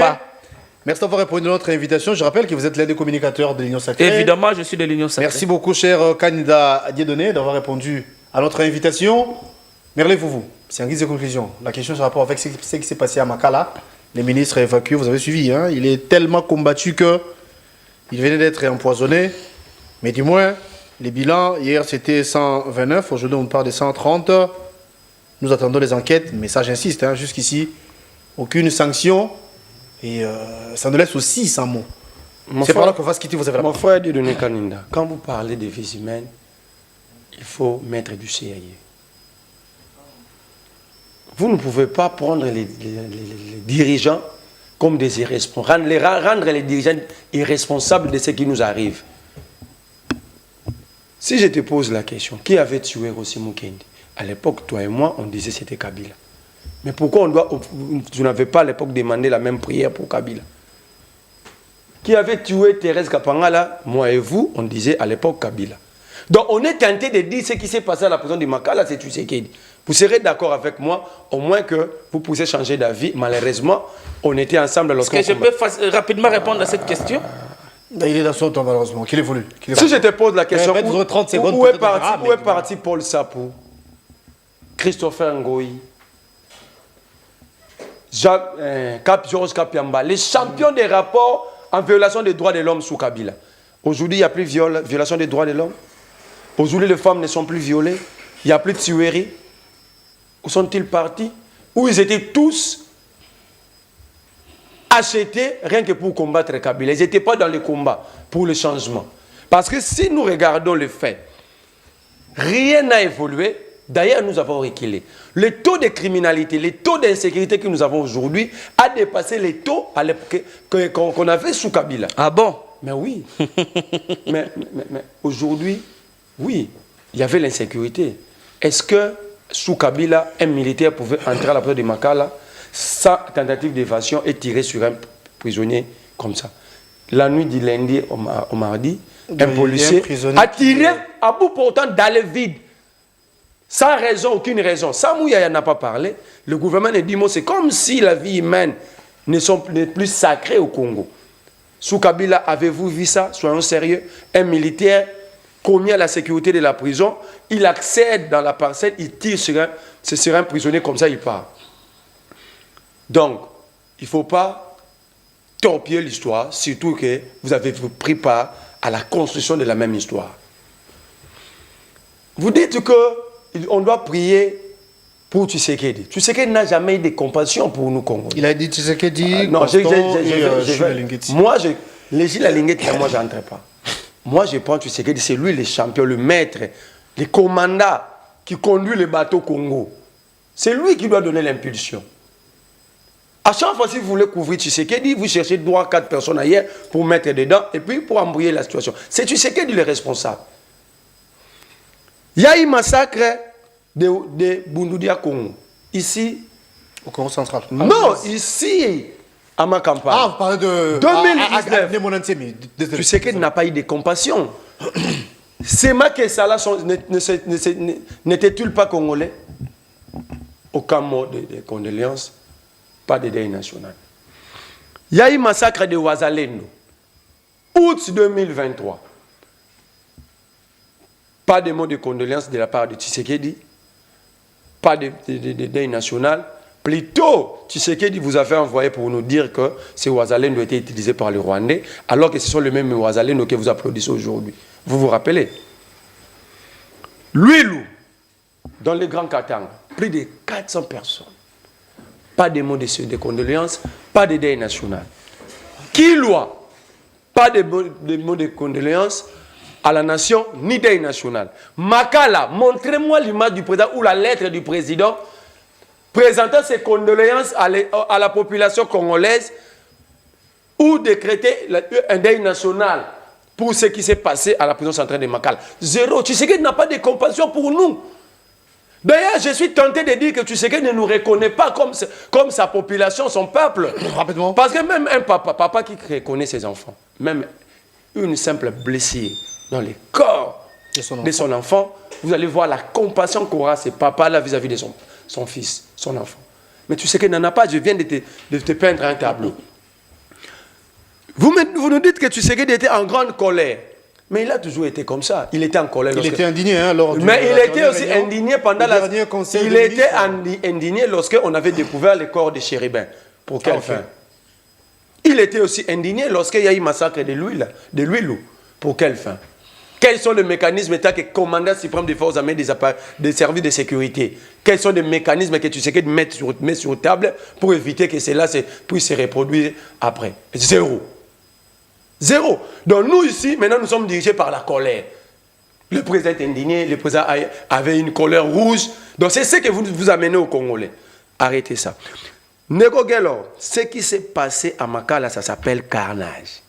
Merci d'avoir répondu à notre invitation. Je rappelle que vous êtes l'un des communicateurs de l'Union Sacrée. Évidemment, je suis de l'Union Sacrée. Merci beaucoup, cher candidat Dieudonné, d'avoir répondu à notre invitation. Merlé Foufou, c'est en guise de conclusion. La question sur rapport avec ce qui s'est passé à Makala. Les ministres évacués, vous avez suivi. Hein, il est tellement combattu que il venait d'être empoisonné. Mais du moins, les bilans, hier c'était 129, aujourd'hui on parle de 130. Nous attendons les enquêtes, mais ça j'insiste, hein, jusqu'ici, aucune sanction. Et ça nous laisse aussi sans mots. C'est par là qu'on va se quitter, vous avez la parole. Mon frère Dieudonné Kaninda, quand vous parlez de vies humaines, il faut mettre du sérieux. Vous ne pouvez pas prendre les dirigeants comme des irresponsables, rendre les dirigeants irresponsables de ce qui nous arrive. Si je te pose la question, qui avait tué Rossi Mukendi? À l'époque, toi et moi, on disait que c'était Kabila. Mais pourquoi tu n'avais pas à l'époque demandé la même prière pour Kabila? Qui avait tué Thérèse Kapangala? Moi et vous, on disait à l'époque Kabila. Donc on est tenté de dire ce qui s'est passé à la prison de Makala, c'est Tshisekedi. Vous serez d'accord avec moi, au moins que vous puissiez changer d'avis. Malheureusement, on était ensemble lorsqu'on... Est-ce que je peux rapidement répondre à cette question? Il est dans son temps, malheureusement. Qu'il évolue. Si je te pose la question, où est parti Paul Sapou, Christopher Ngoï, Georges Kapiamba, les champions des rapports en violation des droits de l'homme sous Kabila? Aujourd'hui, il n'y a plus de violation des droits de l'homme. Aujourd'hui, les femmes ne sont plus violées. Il n'y a plus de tueries. Où sont-ils partis? Où ils étaient tous achetés rien que pour combattre Kabila. Ils n'étaient pas dans le combat pour le changement. Parce que si nous regardons les faits, rien n'a évolué. D'ailleurs, nous avons reculé. Le taux de criminalité, le taux d'insécurité que nous avons aujourd'hui a dépassé les taux qu'on avait sous Kabila. Ah bon? Mais oui. mais aujourd'hui, oui, il y avait l'insécurité. Est-ce que sous Kabila, un militaire pouvait entrer à la prison de Makala sans tentative d'évasion et tirer sur un prisonnier comme ça? La nuit du lundi au mardi, un policier a tiré à bout portant dans le vide. Sans raison, aucune raison. Samouya n'a pas parlé. Le gouvernement a dit, c'est comme si la vie humaine n'est plus sacrée au Congo. Sous Kabila, avez-vous vu ça? Soyons sérieux. Un militaire commis à la sécurité de la prison, il accède dans la parcelle, il tire sur un prisonnier, comme ça il part. Donc, il ne faut pas torpiller l'histoire, surtout que vous avez pris part à la construction de la même histoire. Vous dites qu'on doit prier pour Tshisekedi. Tshisekedi n'a jamais eu de compassion pour nous Congolais. Il a dit Tshisekedi, non, moi, les Gilles Alinguet, moi, je n'entrais pas. Moi, je pense que c'est lui le champion, le maître, le commandant qui conduit le bateau Congo. C'est lui qui doit donner l'impulsion. À chaque fois, si vous voulez couvrir Tshisekedi, vous cherchez 3 ou 4 personnes ailleurs pour mettre dedans et puis pour embrouiller la situation. C'est Tshisekedi le responsable. Il y a eu un massacre de Bundudia Congo. Ici. Au Congo central. Non, ici. À ma campagne. Ah, vous parlez de 2019. Tu sais qu'il n'a pas eu de compassion. Ces Macky Sall n'étaient-ils pas congolais? Aucun mot de condoléances, pas de deuil national. Il y a eu un massacre de Ouazalendo, août 2023. Pas de mot de condoléances de la part de Tshisekedi, pas de deuil national. Plutôt, Tshisekedi vous a fait envoyer pour nous dire que ces Ouazalendo ont été utilisés par les Rwandais, alors que ce sont les mêmes Ouazalendo que vous applaudissez aujourd'hui. Vous vous rappelez? Luilou, dans le Grand Katanga, plus de 400 personnes. Pas de mots de condoléances, pas de deuil national. Kilwa, pas de mots de condoléances à la nation, ni deuil national. Makala, montrez-moi l'image du président ou la lettre du président présentant ses condoléances à la population congolaise ou décréter un deuil national pour ce qui s'est passé à la prison centrale de Makala. Zéro. Tshisekedi n'a pas de compassion pour nous. D'ailleurs, je suis tenté de dire que Tshisekedi ne nous reconnaît pas comme sa population, son peuple. Rapidement. Parce que même un papa qui reconnaît ses enfants, même une simple blessure dans le corps de son enfant, vous allez voir la compassion qu'aura ce papa-là vis-à-vis de son fils, son enfant. Mais Tshisekedi n'en a pas, je viens de te peindre un tableau. Vous nous dites que Tshisekedi était en grande colère. Mais il a toujours été comme ça. Il était en colère. Il était indigné, hein, mais il était aussi indigné pendant Il était indigné lorsqu'on avait découvert le corps de Chéribin. Pour quelle fin? Il était aussi indigné lorsqu'il y a eu massacre de l'huile. Pour quelle fin? Quels sont les mécanismes état que commandant suprême des forces armées des services de sécurité? Quels sont les mécanismes que tu sais que mettre sur table pour éviter que cela puisse se reproduire après? Zéro. Zéro. Donc nous ici, maintenant nous sommes dirigés par la colère. Le président est indigné, le président avait une colère rouge. Donc c'est ce que vous amenez aux Congolais. Arrêtez ça. Nego Gelor, ce qui s'est passé à Makala, ça s'appelle carnage.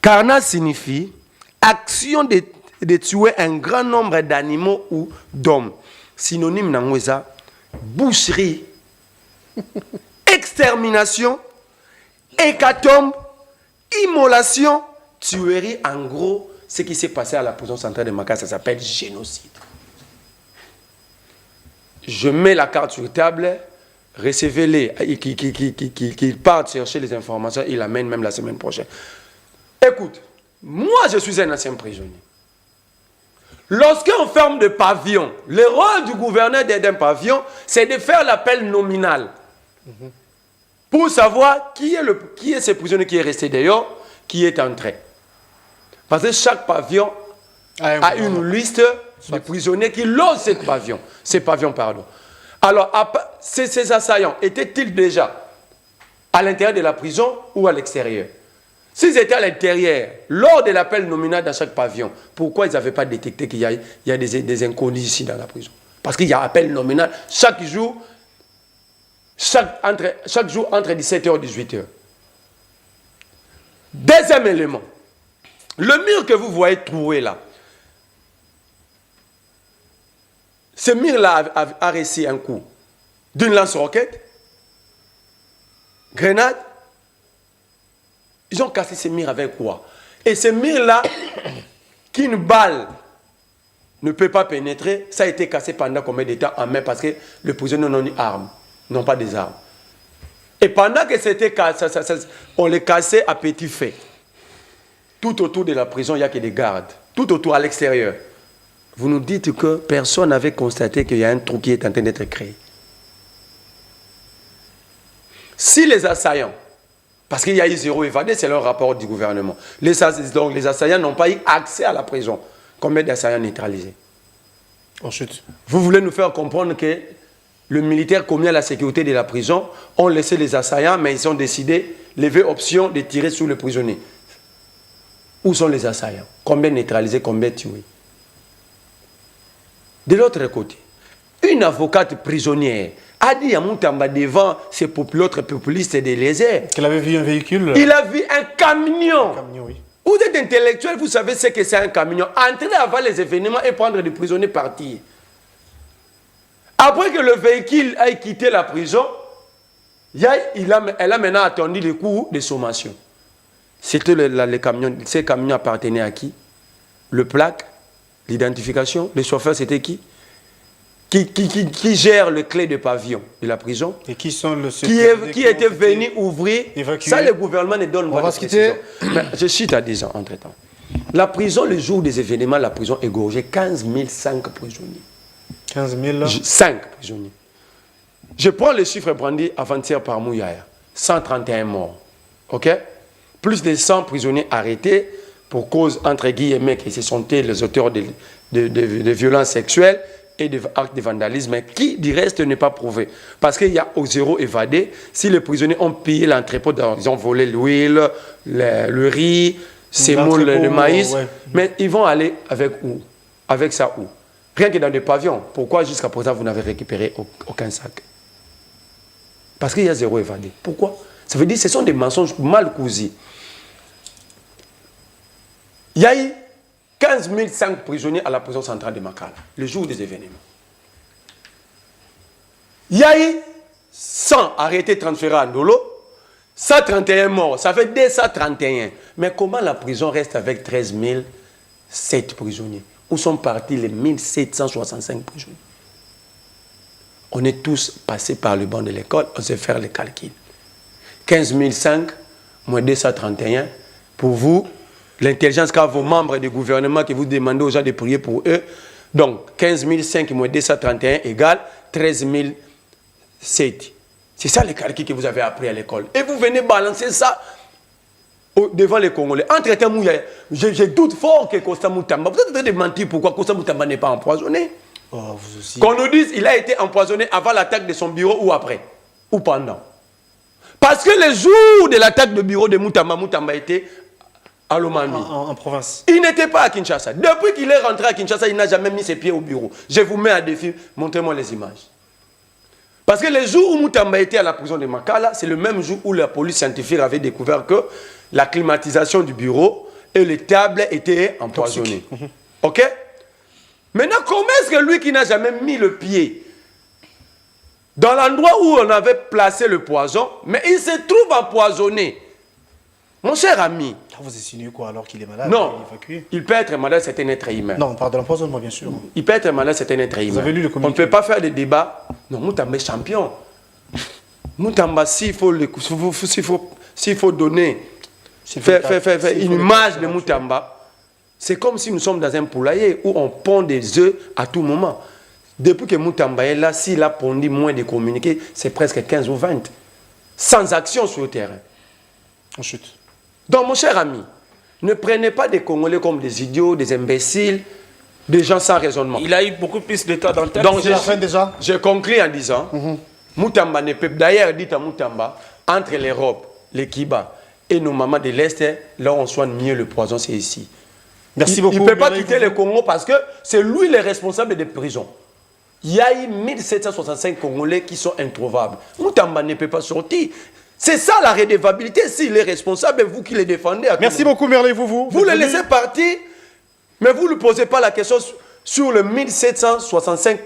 Carnage signifie action de tuer un grand nombre d'animaux ou d'hommes. Synonyme n'angweza, boucherie, extermination, hécatombe, immolation, tuerie. En gros, ce qui s'est passé à la prison centrale de Makala, ça s'appelle génocide. Je mets la carte sur la table, recevez-les, qu'ils partent chercher les informations, ils l'amènent même la semaine prochaine. Écoute, moi je suis un ancien prisonnier. Lorsqu'on ferme des pavillons, le rôle du gouverneur d'un pavillon, c'est de faire l'appel nominal. Pour savoir qui est ce prisonnier qui est resté dehors, qui est entré. Parce que chaque pavillon a une liste de prisonniers qui logent ces pavillons. Alors, ces assaillants étaient-ils déjà à l'intérieur de la prison ou à l'extérieur? S'ils étaient à l'intérieur, lors de l'appel nominal dans chaque pavillon, pourquoi ils n'avaient pas détecté qu'il y a des inconnus ici dans la prison? Parce qu'il y a appel nominal chaque jour entre 17h et 18h. Deuxième élément, le mur que vous voyez troué là, ce mur-là a reçu un coup d'une lance-roquette, grenade. Ils ont cassé ce mur avec quoi? Et ce mur-là, qu'une balle ne peut pas pénétrer, ça a été cassé pendant combien de temps en main? Parce que les prisonniers n'ont ni armes, n'ont pas des armes. Et pendant que c'était cassé, on les cassait à petit feu. Tout autour de la prison, il n'y a que des gardes. Tout autour, à l'extérieur. Vous nous dites que personne n'avait constaté qu'il y a un trou qui est en train d'être créé. Si les assaillants, parce qu'il y a eu zéro évadé, c'est leur rapport du gouvernement. Donc les assaillants n'ont pas eu accès à la prison. Combien d'assaillants neutralisés? Ensuite. Vous voulez nous faire comprendre que le militaire commis à la sécurité de la prison ont laissé les assaillants, mais ils ont décidé, lever option de tirer sur les prisonniers. Où sont les assaillants? Combien neutralisés, combien tués? De l'autre côté, une avocate prisonnière a dit à Moutamba devant l'autre populiste de l'Ézer qu'elle avait vu un véhicule. Il a vu un camion. Oui. Vous êtes intellectuel, vous savez ce que c'est un camion. Entrer avant les événements et prendre des prisonniers partir. Après que le véhicule ait quitté la prison, elle a maintenant attendu le coup de sommation. C'était le camion. Ces camions appartenaient à qui? Le plaque, l'identification, le chauffeur, c'était qui? Qui gère les clés de pavillon de la prison? Et qui sont qui était venu ouvrir évacuer. Ça, le gouvernement ne donne pas de précision. Mais je cite à 10 ans, entre-temps. La prison, le jour des événements, la prison égorgeait 15 005 prisonniers. 15 000 5 prisonniers. Je prends le chiffre brandi avant-hier par Mouyaya. 131 morts. OK? Plus de 100 prisonniers arrêtés pour cause, entre guillemets, que ce sont les auteurs de violences sexuelles et des actes de vandalisme qui, du reste, n'est pas prouvé. Parce qu'il y a au zéro évadé. Si les prisonniers ont pillé l'entrepôt, ils ont volé l'huile, le riz, semoule, le maïs, ouais. Mais ils vont aller avec où? Avec ça où? Rien que dans des pavillons. Pourquoi jusqu'à présent vous n'avez récupéré aucun sac? Parce qu'il y a zéro évadé. Pourquoi? Ça veut dire que ce sont des mensonges mal cousus. Il y a eu 15 500 prisonniers à la prison centrale de Makala, le jour des événements. Il y a eu 100 arrêtés transférés à Ndolo, 131 morts, ça fait 231. Mais comment la prison reste avec 13 007 prisonniers? Où sont partis les 1765 prisonniers? On est tous passés par le banc de l'école, on sait faire les calculs. 15 500 moins 231, pour vous, l'intelligence qu'a vos membres du gouvernement qui vous demandent aux gens de prier pour eux. Donc, 15 500 moins 231 égale 13 007. C'est ça le calcul que vous avez appris à l'école. Et vous venez balancer ça devant les Congolais. Entre-temps, je doute fort que Constant Moutamba, vous êtes en train de mentir pourquoi Constant Moutamba n'est pas empoisonné. Oh, vous aussi. Qu'on nous dise qu'il a été empoisonné avant l'attaque de son bureau ou après, ou pendant. Parce que le jour de l'attaque du bureau de Moutamba, Moutamba était à Lomami. En province. Il n'était pas à Kinshasa. Depuis qu'il est rentré à Kinshasa, il n'a jamais mis ses pieds au bureau. Je vous mets à défi, montrez-moi les images. Parce que le jour où Moutamba était à la prison de Makala, c'est le même jour où la police scientifique avait découvert que la climatisation du bureau et les tables étaient empoisonnées. Ok? Maintenant, comment est-ce que lui qui n'a jamais mis le pied dans l'endroit où on avait placé le poison, mais il se trouve empoisonné? Mon cher ami. Vous insinuez quoi alors qu'il est malade? Non, il peut être malade, c'est un être humain. Non, on parle de l'empoisonnement, bien sûr. Il peut être malade, c'est un être humain. Vous avez lu le communiqué? On ne peut pas faire des débats. Non, Moutamba est champion. Moutamba, s'il faut donner, faire une image de Moutamba, c'est comme si nous sommes dans un poulailler où on pond des œufs à tout moment. Depuis que Moutamba est là, s'il a pondu moins de communiqués, c'est presque 15 ou 20. Sans action sur le terrain. On chute. Donc, mon cher ami, ne prenez pas des Congolais comme des idiots, des imbéciles, des gens sans raisonnement. Il a eu beaucoup plus de temps dans le temps. Donc, je conclue en disant, Moutamba ne peut, d'ailleurs, dites à Moutamba, entre l'Europe, les Kiba et nos mamans de l'Est, là où on soigne mieux le poison, c'est ici. Merci beaucoup. Il ne peut pas quitter le Congo parce que c'est lui le responsable des prisons. Il y a eu 1765 Congolais qui sont introuvables. Moutamba ne peut pas sortir. C'est ça la redevabilité. S'il est responsable, vous qui le défendez. Merci beaucoup, Merley. Vous le laissez partir, mais vous ne posez pas la question sur le 1765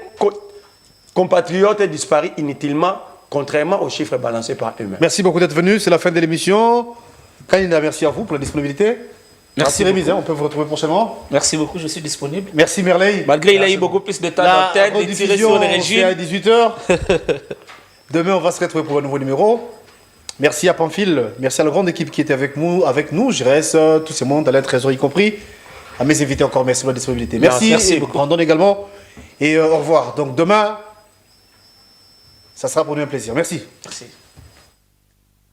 compatriotes disparus inutilement, contrairement aux chiffres balancés par eux-mêmes. Merci beaucoup d'être venu. C'est la fin de l'émission. Kanina, merci à vous pour la disponibilité. Merci Rémi, on peut vous retrouver prochainement. Merci beaucoup, je suis disponible. Merci Merley. Malgré il a eu beaucoup plus de temps d'antenne, de tirer sur les régimes. C'est à 18h. Demain, on va se retrouver pour un nouveau numéro. Merci à Pamphile, merci à la grande équipe qui était avec nous. Je reste tout ce monde, à la trésorerie y compris. À mes invités encore, merci pour la disponibilité. Merci beaucoup. Brandon également. Et au revoir. Donc demain, ça sera pour nous un plaisir. Merci. Merci.